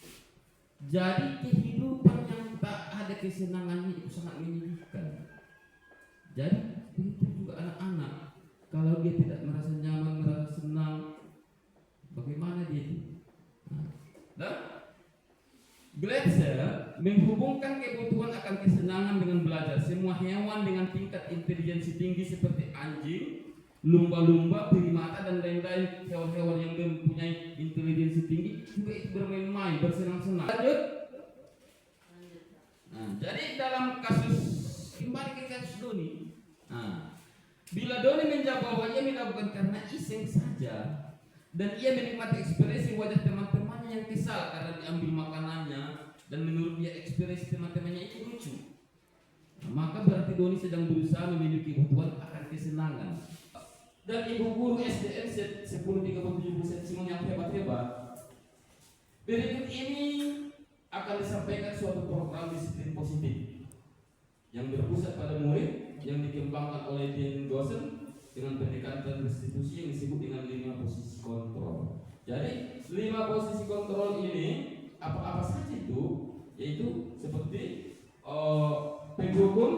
Jadi kehidupan yang tak ada kesenangannya itu sangat menyedihkan. Jadi begitu juga anak-anak, kalau dia tidak merasa nyaman, merasa senang, bagaimana dia itu? Dan Gletser menghubungkan kebutuhan akan kesenangan dengan belajar. Semua hewan dengan tingkat intelijensi tinggi seperti anjing, lumba-lumba, primata dan lain-lain hewan-hewan yang mempunyai intelijensi tinggi juga itu bermain-main, bersenang-senang. Lanjut. Jadi dalam kasus kembali ke kasus Doni. Bila Doni menjawab bahwa ia melakukan karena iseng saja dan ia menikmati ekspresi wajah teman-temannya yang kesal karena diambil makanannya dan menurut dia ekspresi teman-temannya itu lucu, maka berarti Doni sedang berusaha memiliki kebutuhan akan kesenangan. Dan ibu guru SDN 1037 Simon yang hebat-hebat, berikut ini akan disampaikan suatu program disiplin positif yang berpusat pada murid yang dikembangkan oleh Dean Dawson dengan pendekatan restitusi yang disebut dengan 5 posisi kontrol. Jadi 5 posisi kontrol ini apa-apa saja itu, yaitu seperti penghukum,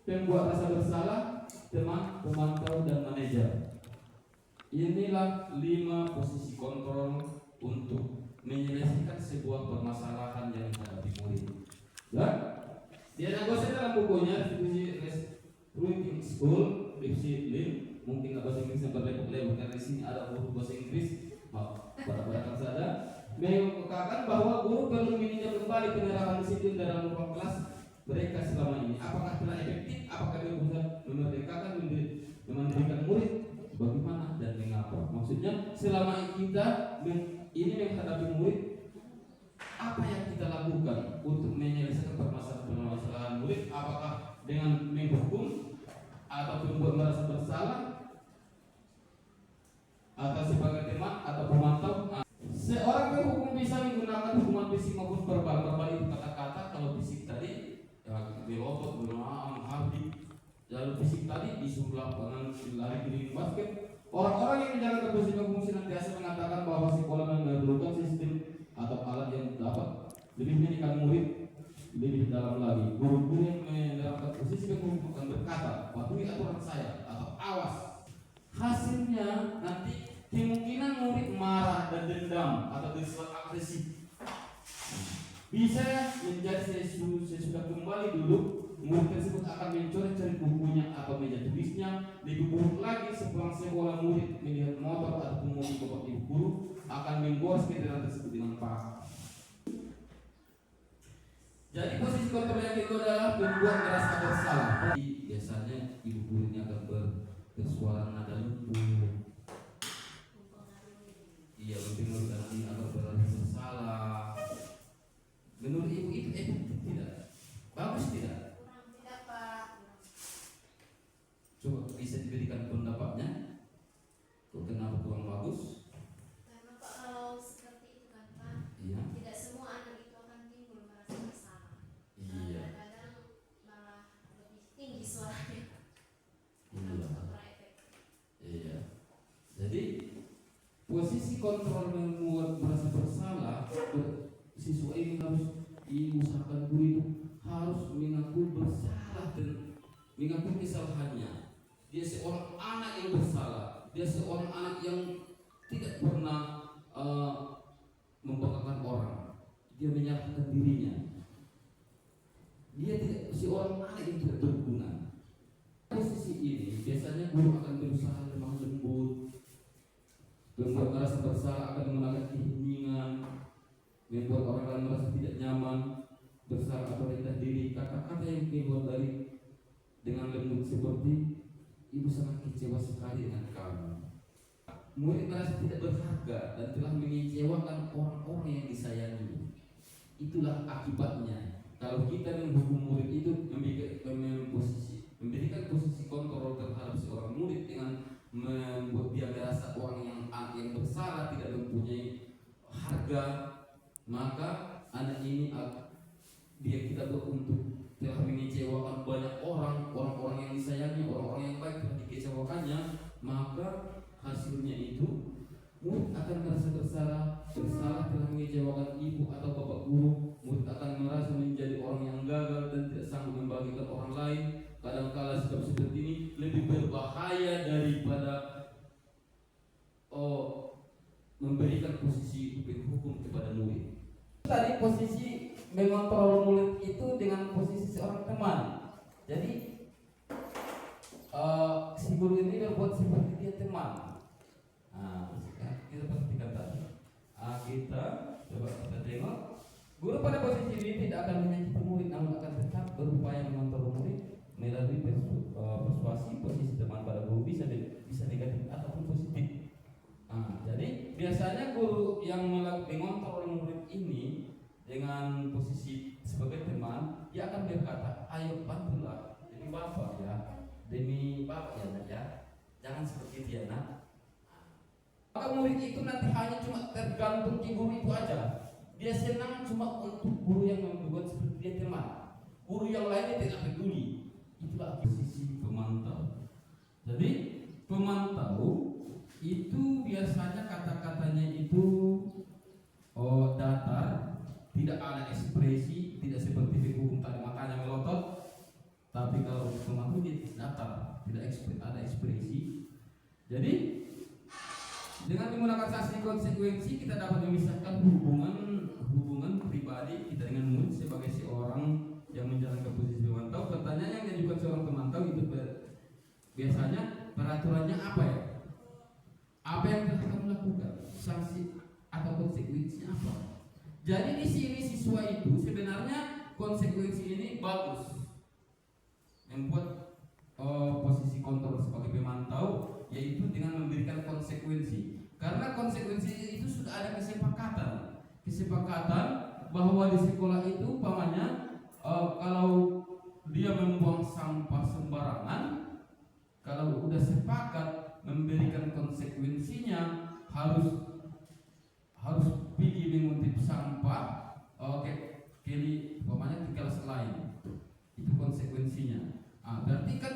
pembuat rasa bersalah, teman, pemantau dan manajer. Inilah 5 posisi kontrol untuk menyelesaikan sebuah permasalahan yang dihadapi murid. Dan dia Dawson dalam bukunya Restituting School disiplin, mungkin nggak bahasa Inggris yang berlebihan karena di sini ada buku bahasa Inggris, pada saja mengungkapkan bahwa guru perlu meninjau kembali penerapan disiplin dalam ruang kelas mereka selama ini. Apakah telah efektif? Apakah dia bisa memerdekakan, memandirikan murid? Bagaimana dan mengapa? Maksudnya selama kita ini menghadapi murid, apa yang kita lakukan untuk menyelesaikan permasalahan murid? Apakah dengan menghukum atau membuat merasa bersalah, atau sebagai teman atau pemantau? Seorang penghukum bisa menggunakan hukuman fisik maupun verbal itu kata-kata. Kalau fisik tadi berotot, menghardik. Lalu fisik tadi disuruh lapangan lari keliling basket. Orang-orang yang menjalankan fungsi senantiasa mengatakan bahwa sekolah memerlukan sistem atau alat yang dapat lebih mendidik murid lebih dalam lagi. Guru-guru yang menerapkan posisi penghukum akan berkata, patuhi aturan saya atau awas. Hasilnya nanti kemungkinan murid marah dan dendam atau bersifat agresif. Bisa menjadi sesudah kembali dulu, murid tersebut akan mencoret-coret bukunya atau meja tulisnya. Lebih buruk lagi, sepulang sekolah murid melihat motor atau mobil bapak ibu guru akan menggores kendaraan tersebut dengan paksa. Jadi posisi kontrol yang kedua adalah membuat merasa bersalah. Biasanya ibu gurunya akan bersuara nada lembut. Iya, menurut anak ini akan merasa bersalah. Menurut ibu itu efektif tidak? Bagus tidak? Tidak, Pak. Coba bisa diberikan pendapatnya. Kok kenapa kurang bagus? Karena Pak, kalau seperti itu kan Pak, Iya. tidak semua anak itu akan timbul merasa bersalah. Iya. Kadang-kadang malah lebih tinggi suaranya. Iya. Kontraefektif. Iya. Jadi posisi kontrol membuat merasa bersalah, siswa ini harus diusahakan guru itu harus mengaku bersalah dan mengaku kesalahannya. Dia seorang anak yang bersalah, dia seorang anak yang tidak pernah membanggakan orang. Dia menyalahkan dirinya. Dia tidak seorang anak yang tidak berguna. Posisi ini biasanya guru akan berusaha lemah lembut, membuat merasa bersalah, akan menolak keheningan, membuat orang lain merasa tidak nyaman, bersalah atau rendah diri. Kata-kata yang keluar dari dengan lembut seperti, ibu sangat kecewa sekali dengan kamu. Murid merasa tidak berharga dan telah mengecewakan orang-orang yang disayangi. Itulah akibatnya kalau kita menghukum murid itu memberikan posisi kontrol terhadap seorang murid dengan membuat dia merasa orang yang bersalah, tidak mempunyai harga, maka anak ini dia kita beruntung telah mengecewakan banyak orang-orang yang disayangi, orang-orang yang baik telah dikecewakannya, maka hasilnya itu murid akan merasa bersalah telah mengecewakan ibu atau bapak guru. Murid akan merasa menjadi orang yang gagal dan tidak sanggup membagikan orang lain. Kadangkala sikap seperti ini lebih berbahaya daripada memberikan posisi hukum kepada murid. Tadi posisi mengontrol murid itu dengan posisi seorang teman. Jadi si guru ini berbuat seperti dia teman. Kita perhatikan tadi. Kita coba kita tengok. Guru pada posisi ini tidak akan menyakiti murid, namun akan tetap berupaya mengontrol murid melalui persuasi. Posisi teman pada guru bisa negatif ataupun positif. Jadi biasanya guru yang mengontrol murid ini dengan posisi sebagai teman, dia akan berkata, ayo bantulah demi bapak ya, jangan seperti dia nak. Maka murid itu nanti hanya cuma tergantung di guru itu aja. Dia senang cuma untuk guru yang membuat seperti dia teman. Guru yang lainnya tidak peduli. Itulah posisi pemantau. Jadi pemantau itu biasanya kata-katanya itu datar, tidak ada ekspresi, tidak seperti di hukum tadi matanya melotot. Tapi kalau pemantau dia datar, tidak ada ekspresi. Jadi dengan menggunakan saksi konsekuensi kita dapat memisahkan hubungan pribadi kita dengan murid sebagai seorang yang menjalankan posisi pemantau. Pertanyaan yang diajukan seorang pemantau itu biasanya peraturannya apa ya? Apa yang telah kamu lakukan? Sanksi atau konsekuensinya apa? Jadi di sini siswa itu sebenarnya konsekuensi ini bagus, membuat posisi kontrol sebagai pemantau, yaitu dengan memberikan konsekuensi. Karena konsekuensi itu sudah ada kesepakatan bahwa di sekolah itu pamannya kalau dia membuang sampah sembarangan, kalau udah sepakat memberikan konsekuensinya harus pergi mengutip sampah kiri pamannya di kelas lain. Itu konsekuensinya. Berarti kan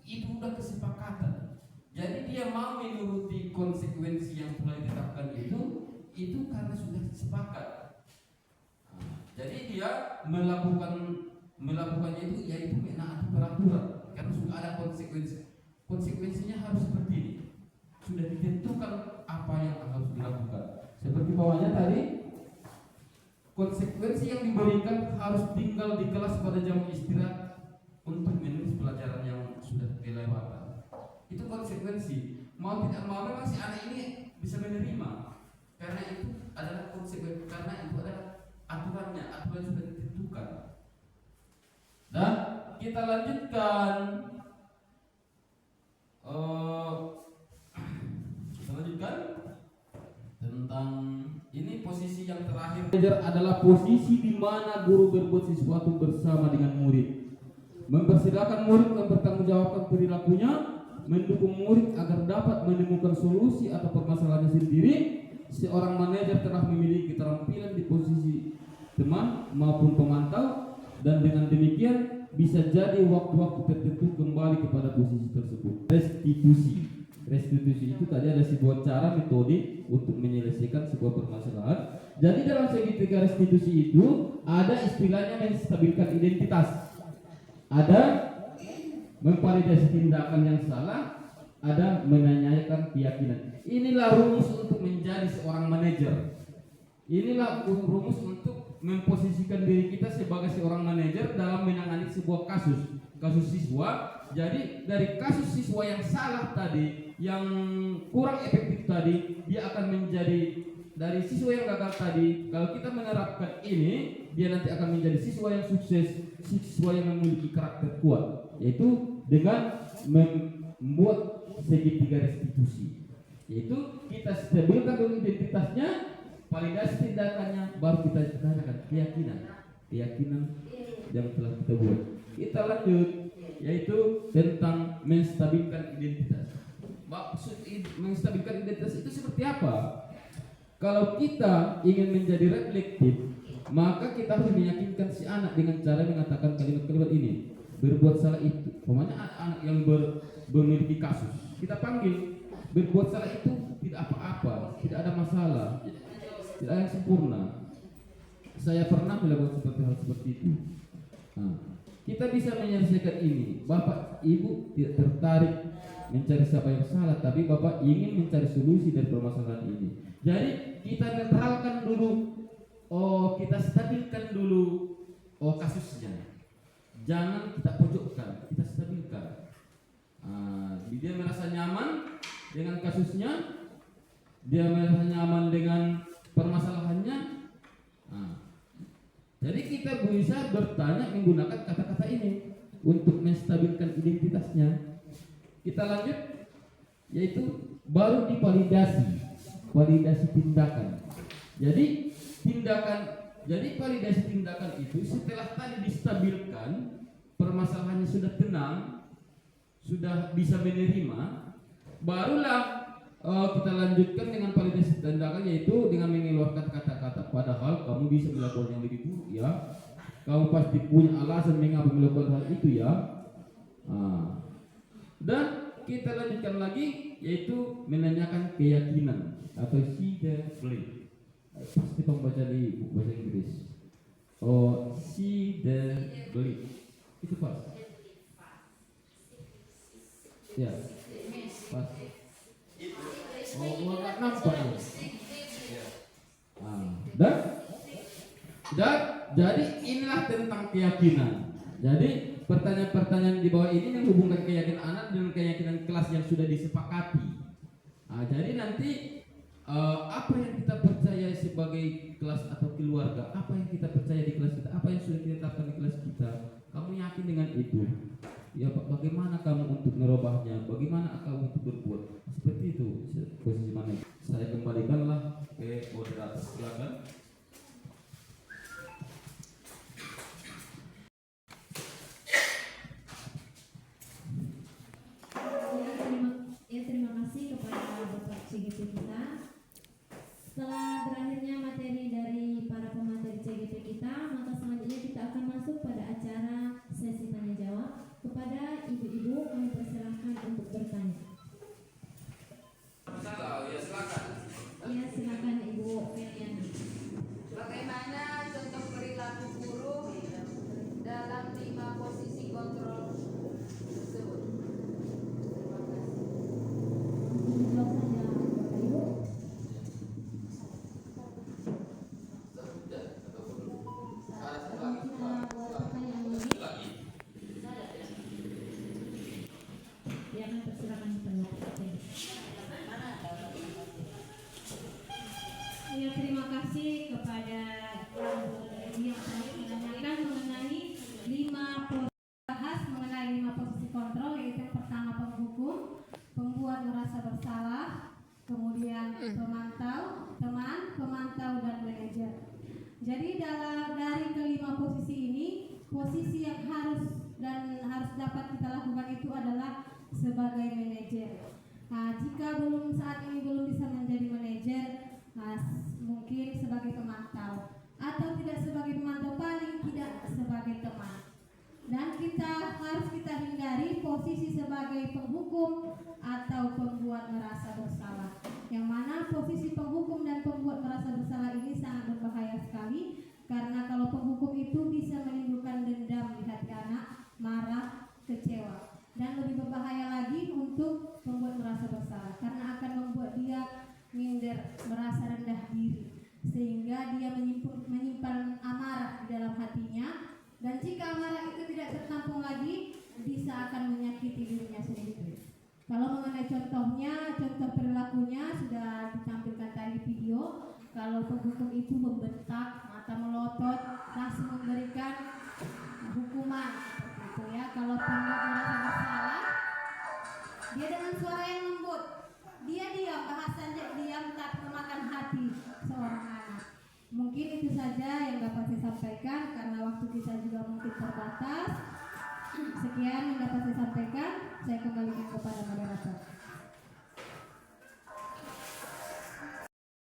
itu udah kesepakatan. Jadi dia mau menuruti konsekuensi yang telah ditetapkan itu karena sudah sepakat. Jadi dia melakukannya itu yaitu menaati peraturan karena sudah ada konsekuensi. Konsekuensinya harus seperti ini. Sudah ditentukan apa yang harus dilakukan. Seperti bawahnya tadi, konsekuensi yang diberikan harus tinggal di kelas pada jam istirahat untuk menulis pelajaran yang sudah dilewatkan. Itu konsekuensi. Mau tidak mau memang si anak ini bisa menerima karena itu adalah konsekuensi, karena itu adalah aturan sudah ditentukan. Dan kita lanjutkan tentang ini posisi yang terakhir. Belajar adalah posisi di mana guru berbuat sesuatu bersama dengan murid, mempersilahkan murid mempertanggungjawabkan perilakunya, mendukung murid agar dapat menemukan solusi atau permasalahannya sendiri. Seorang manajer telah memiliki keterampilan di posisi teman maupun pemantau, dan dengan demikian bisa jadi waktu-waktu tertentu kembali kepada posisi tersebut. Restitusi. restitusi itu tadi ada sebuah cara metode untuk menyelesaikan sebuah permasalahan. Jadi dalam segitiga restitusi itu ada istilahnya menstabilkan identitas, ada memvalidasi tindakan yang salah, ada menanyakan keyakinan. Inilah rumus untuk menjadi seorang manajer. Inilah rumus untuk memposisikan diri kita sebagai seorang manajer dalam menangani sebuah kasus siswa. Jadi dari kasus siswa yang salah tadi, yang kurang efektif tadi, dia akan menjadi dari siswa yang gagal tadi. Kalau kita menerapkan ini, dia nanti akan menjadi siswa yang sukses, siswa yang memiliki karakter kuat, yaitu dengan membuat segitiga restitusi, yaitu kita stabilkan dulu identitasnya, validasi tindakannya, baru kita tanyakan keyakinan yang telah kita buat. Kita lanjut, yaitu tentang menstabilkan identitas. Maksud menstabilkan identitas itu seperti apa? Kalau kita ingin menjadi reflektif, maka kita harus meyakinkan si anak dengan cara mengatakan kalimat-kalimat ini. Berbuat salah itu, pokoknya anak-anak yang memiliki kasus, kita panggil. Berbuat salah itu tidak apa-apa, tidak ada masalah, tidak ada yang sempurna. Saya pernah melakukan hal seperti itu. Kita bisa menyelesaikan ini. Bapak Ibu tidak tertarik mencari siapa yang salah, tapi Bapak ingin mencari solusi dari permasalahan ini. Jadi kita netralkan dulu, kita stabilkan dulu kasusnya. Jangan kita pojokkan, kita stabilkan. Dia merasa nyaman dengan kasusnya, dia merasa nyaman dengan permasalahannya. Jadi kita bisa bertanya menggunakan kata-kata ini untuk menstabilkan identitasnya. Kita lanjut, yaitu baru validasi tindakan. Jadi validasi tindakan itu setelah tadi distabilkan, permasalahannya sudah tenang, sudah bisa menerima, barulah kita lanjutkan dengan validasi tindakan, yaitu dengan mengeluarkan kata-kata. Padahal kamu bisa melakukan yang lebih buruk ya, kamu pasti punya alasan mengapa melakukan hal itu ya. Dan kita lanjutkan lagi, yaitu menanyakan keyakinan atau see the belief. Pasti pembaca di buku bahasa Inggris. See the belief itu pas. Ya, pas. Nggak nampak ya. Dan jadi inilah tentang keyakinan. Jadi pertanyaan-pertanyaan di bawah ini menghubungkan keyakinan anak dengan keyakinan kelas yang sudah disepakati. Jadi nanti apa yang kita percaya sebagai kelas atau keluarga, apa yang kita percaya di kelas kita, apa yang sudah kita tetapkan di kelas kita, kamu yakin dengan itu? Ya, bagaimana kamu untuk merubahnya? Bagaimana kamu untuk berbuat? Seperti itu posisi mana? Saya kembalikanlah ke moderator, silakan. Terima kasih kepada Bapak CGP kita. Setelah berakhirnya materi dari para pemateri CGP kita, maka selanjutnya kita akan masuk pada acara sesi tanya jawab. Kepada ibu-ibu kami persilahkan untuk bertanya. Ya, silakan. Ya, silakan Ibu Meliana. Bagaimana contoh perilaku guru dalam 5 posisi kontrol tersebut? Terima kasih. Dijawab saja Bapak Ibu. Atau kita buat pertanyaan lagi? Ya, kan persilakan ditanyakan. Ya, terima kasih kepada yang menanyakan mengenai 5 posisi kontrol, yaitu yang pertama penghukum, pembuat merasa bersalah, kemudian pemantau, teman, pemantau, dan manajer. Jadi dari kelima posisi ini, posisi yang harus dapat kita lakukan itu adalah sebagai manajer. Jika saat ini belum bisa menjadi manajer, mungkin sebagai pemantau, atau tidak sebagai pemantau, paling tidak sebagai teman. Dan harus kita hindari posisi sebagai penghukum penghukum atau pembuat merasa bersalah. Yang mana posisi penghukum dan pembuat merasa bersalah ini sangat berbahaya sekali, karena kalau penghukum itu bisa menimbulkan dendam di hati anak, marah, kecewa. Dan lebih berbahaya lagi untuk pembuat merasa bersalah, karena akan membuat dia minder, merasa rendah diri, sehingga dia menyimpan amarah di dalam hatinya, dan jika amarah itu tidak tertampung lagi, bisa akan menyakiti dirinya sendiri. Kalau mengenai contohnya, contoh perilakunya sudah ditampilkan tadi di video. Kalau penghukum itu membentak, mata melotot, langsung memberikan hukuman seperti itu ya. Kalau pembuat merasa bersalah, dia dengan suara yang lembut, dia diam, bahasanya diam tapi memakan hati seorang anak. Mungkin itu saja yang dapat saya sampaikan karena waktu kita juga mungkin terbatas. Sekian yang dapat saya sampaikan, saya kembalikan kepada moderator.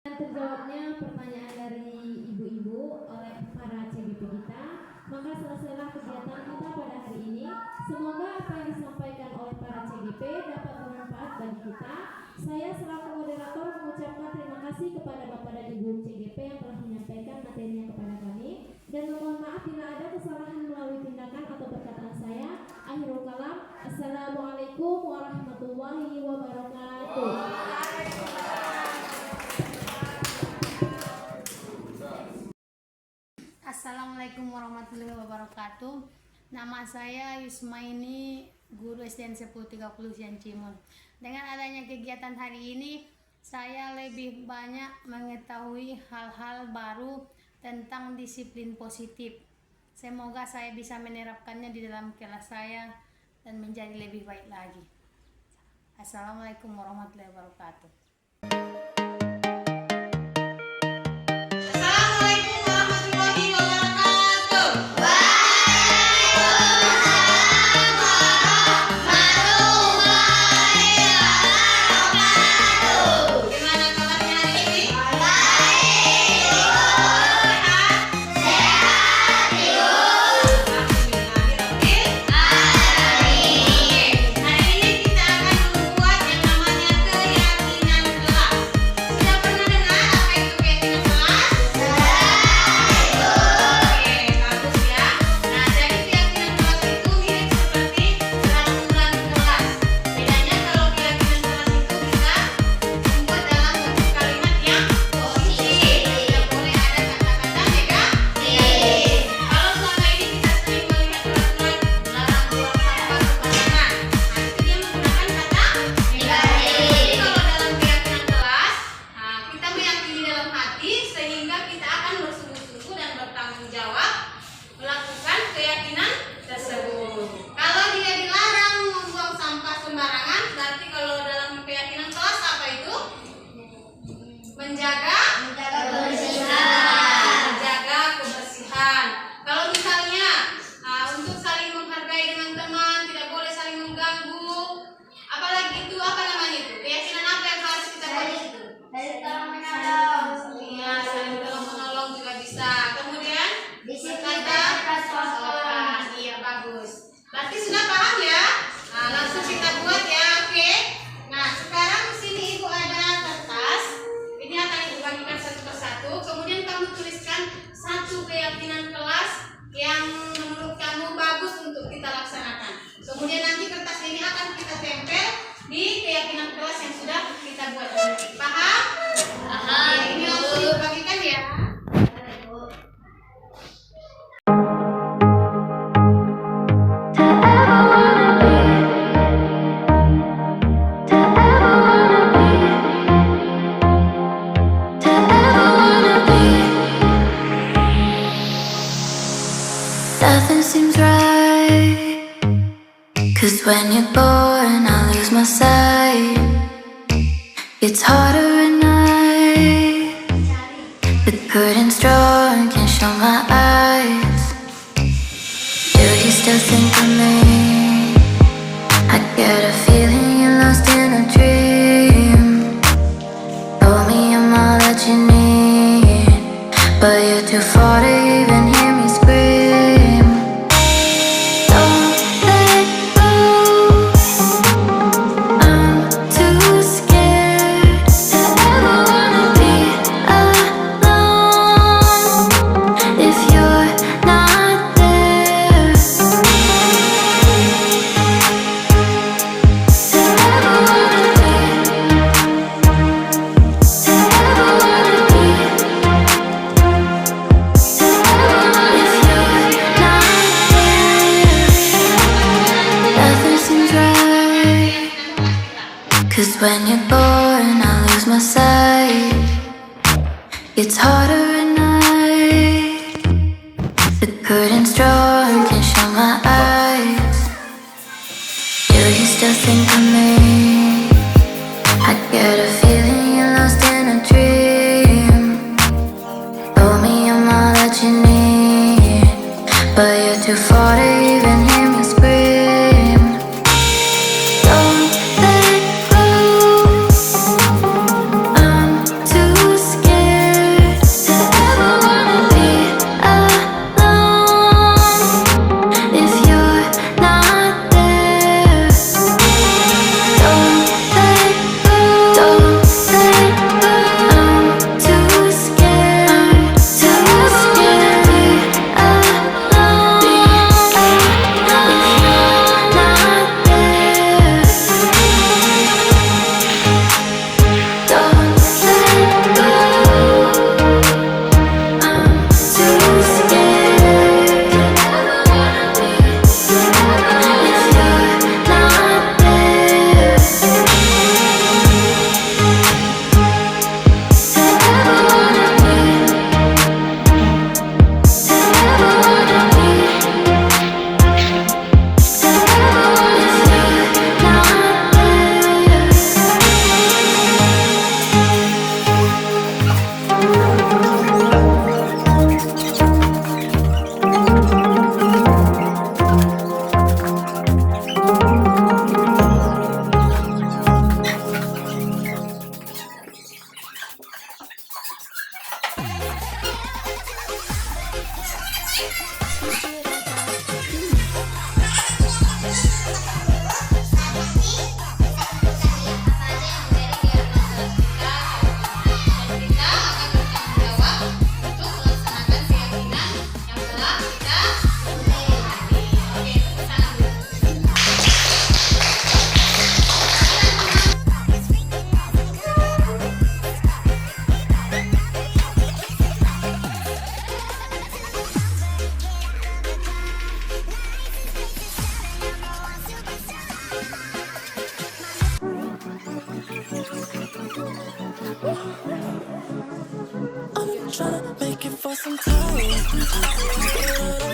Terjawabnya pertanyaan dari ibu-ibu oleh para CGP kita, maka selesailah kegiatan kita pada hari ini. Semoga apa yang disampaikan oleh para CGP dapat bermanfaat bagi kita. Saya selaku moderator mengucapkan terima kasih kepada Bapak dan Ibu CGP yang telah menyampaikan materinya kepada kami, dan memohon maaf bila ada kesalahan melalui tindakan atau perkataan saya. Akhirul kalam, assalamualaikum warahmatullahi wabarakatuh. Assalamualaikum warahmatullahi wabarakatuh. Nama saya Yusmaini, guru SDN 1030 Sian Cimol. Dengan adanya kegiatan hari ini, saya lebih banyak mengetahui hal-hal baru tentang disiplin positif. Semoga saya bisa menerapkannya di dalam kelas saya dan menjadi lebih baik lagi. Assalamualaikum warahmatullahi wabarakatuh. Assalamualaikum warahmatullahi wabarakatuh. Gimana kabarnya hari ini? Hari ini kita akan membuat yang namanya keyakinan kelas. Sudah pernah dengar apa itu keyakinan kelas? Oke, bagus ya. Nah, jadi keyakinan kelas itu mirip seperti peraturan kelas. Bedanya kalau keyakinan kelas itu bisa dibuat dalam bentuk kalimat yang positif. Tidak boleh ada kata-kata negatif. Kalau selama ini kita sering melihat peraturan melarang buang sampah sembarangan, nah itu dia menggunakan kata negatif. Jadi kalau dalam keyakinan kelas, nah, kita meyakini dalam hati sehingga kita akan bersungguh-sungguh dan bertanggung jawab melakukan keyakinan tersebut. Kalau dia dilarang membuang sampah sembarangan, berarti kalau dalam keyakinan kelas apa itu? Menjaga kebersihan. Menjaga kebersihan. Kalau misalnya untuk saling menghargai dengan teman, tidak boleh saling mengganggu. Apalagi itu apa namanya itu? Keyakinan apa yang harus kita buat itu? Iya, saling tolong menolong juga bisa. Kemudian berkata sopan. Iya, bagus. Berarti sudah paham ya? Nah, langsung kita buat ya, oke? Nah, sekarang di sini Ibu ada kertas. Ini akan Ibu bagikan satu persatu. Kemudian kamu tuliskan satu keyakinan kelas yang menurut kamu bagus untuk kita laksanakan. Kemudian nanti kertas ini akan kita tempel di keyakinan kelas yang sudah kita buat. Paham? Paham. Ini langsung Ibu bagikan ya. Nothing seems right, 'cause when you're born I lose my sight. It's harder at night, but good and strong can show my eyes. Do you still think of me? I get a feeling you're lost in a dream. Told me I'm all that you need, but you're too far to even hear me scream. Don't let go. 'Cause when you're gone, I lose my sight. It's harder at night. The curtain's drawn, can't shut my eyes. Do you still think of me? I get a feeling you're lost in a dream. Told me I'm all that you need, but you're too far to even hear me scream. Don't let go. I'm too scared to ever wanna be alone if you're not there. Don't let go. Don't let go. I'm too scared to be alone if you're not there. Don't let go. I'm too scared to ever wanna be if you're not there. To ever wanna be, to ever wanna be, to ever if you're not I'm tryna make it for some time.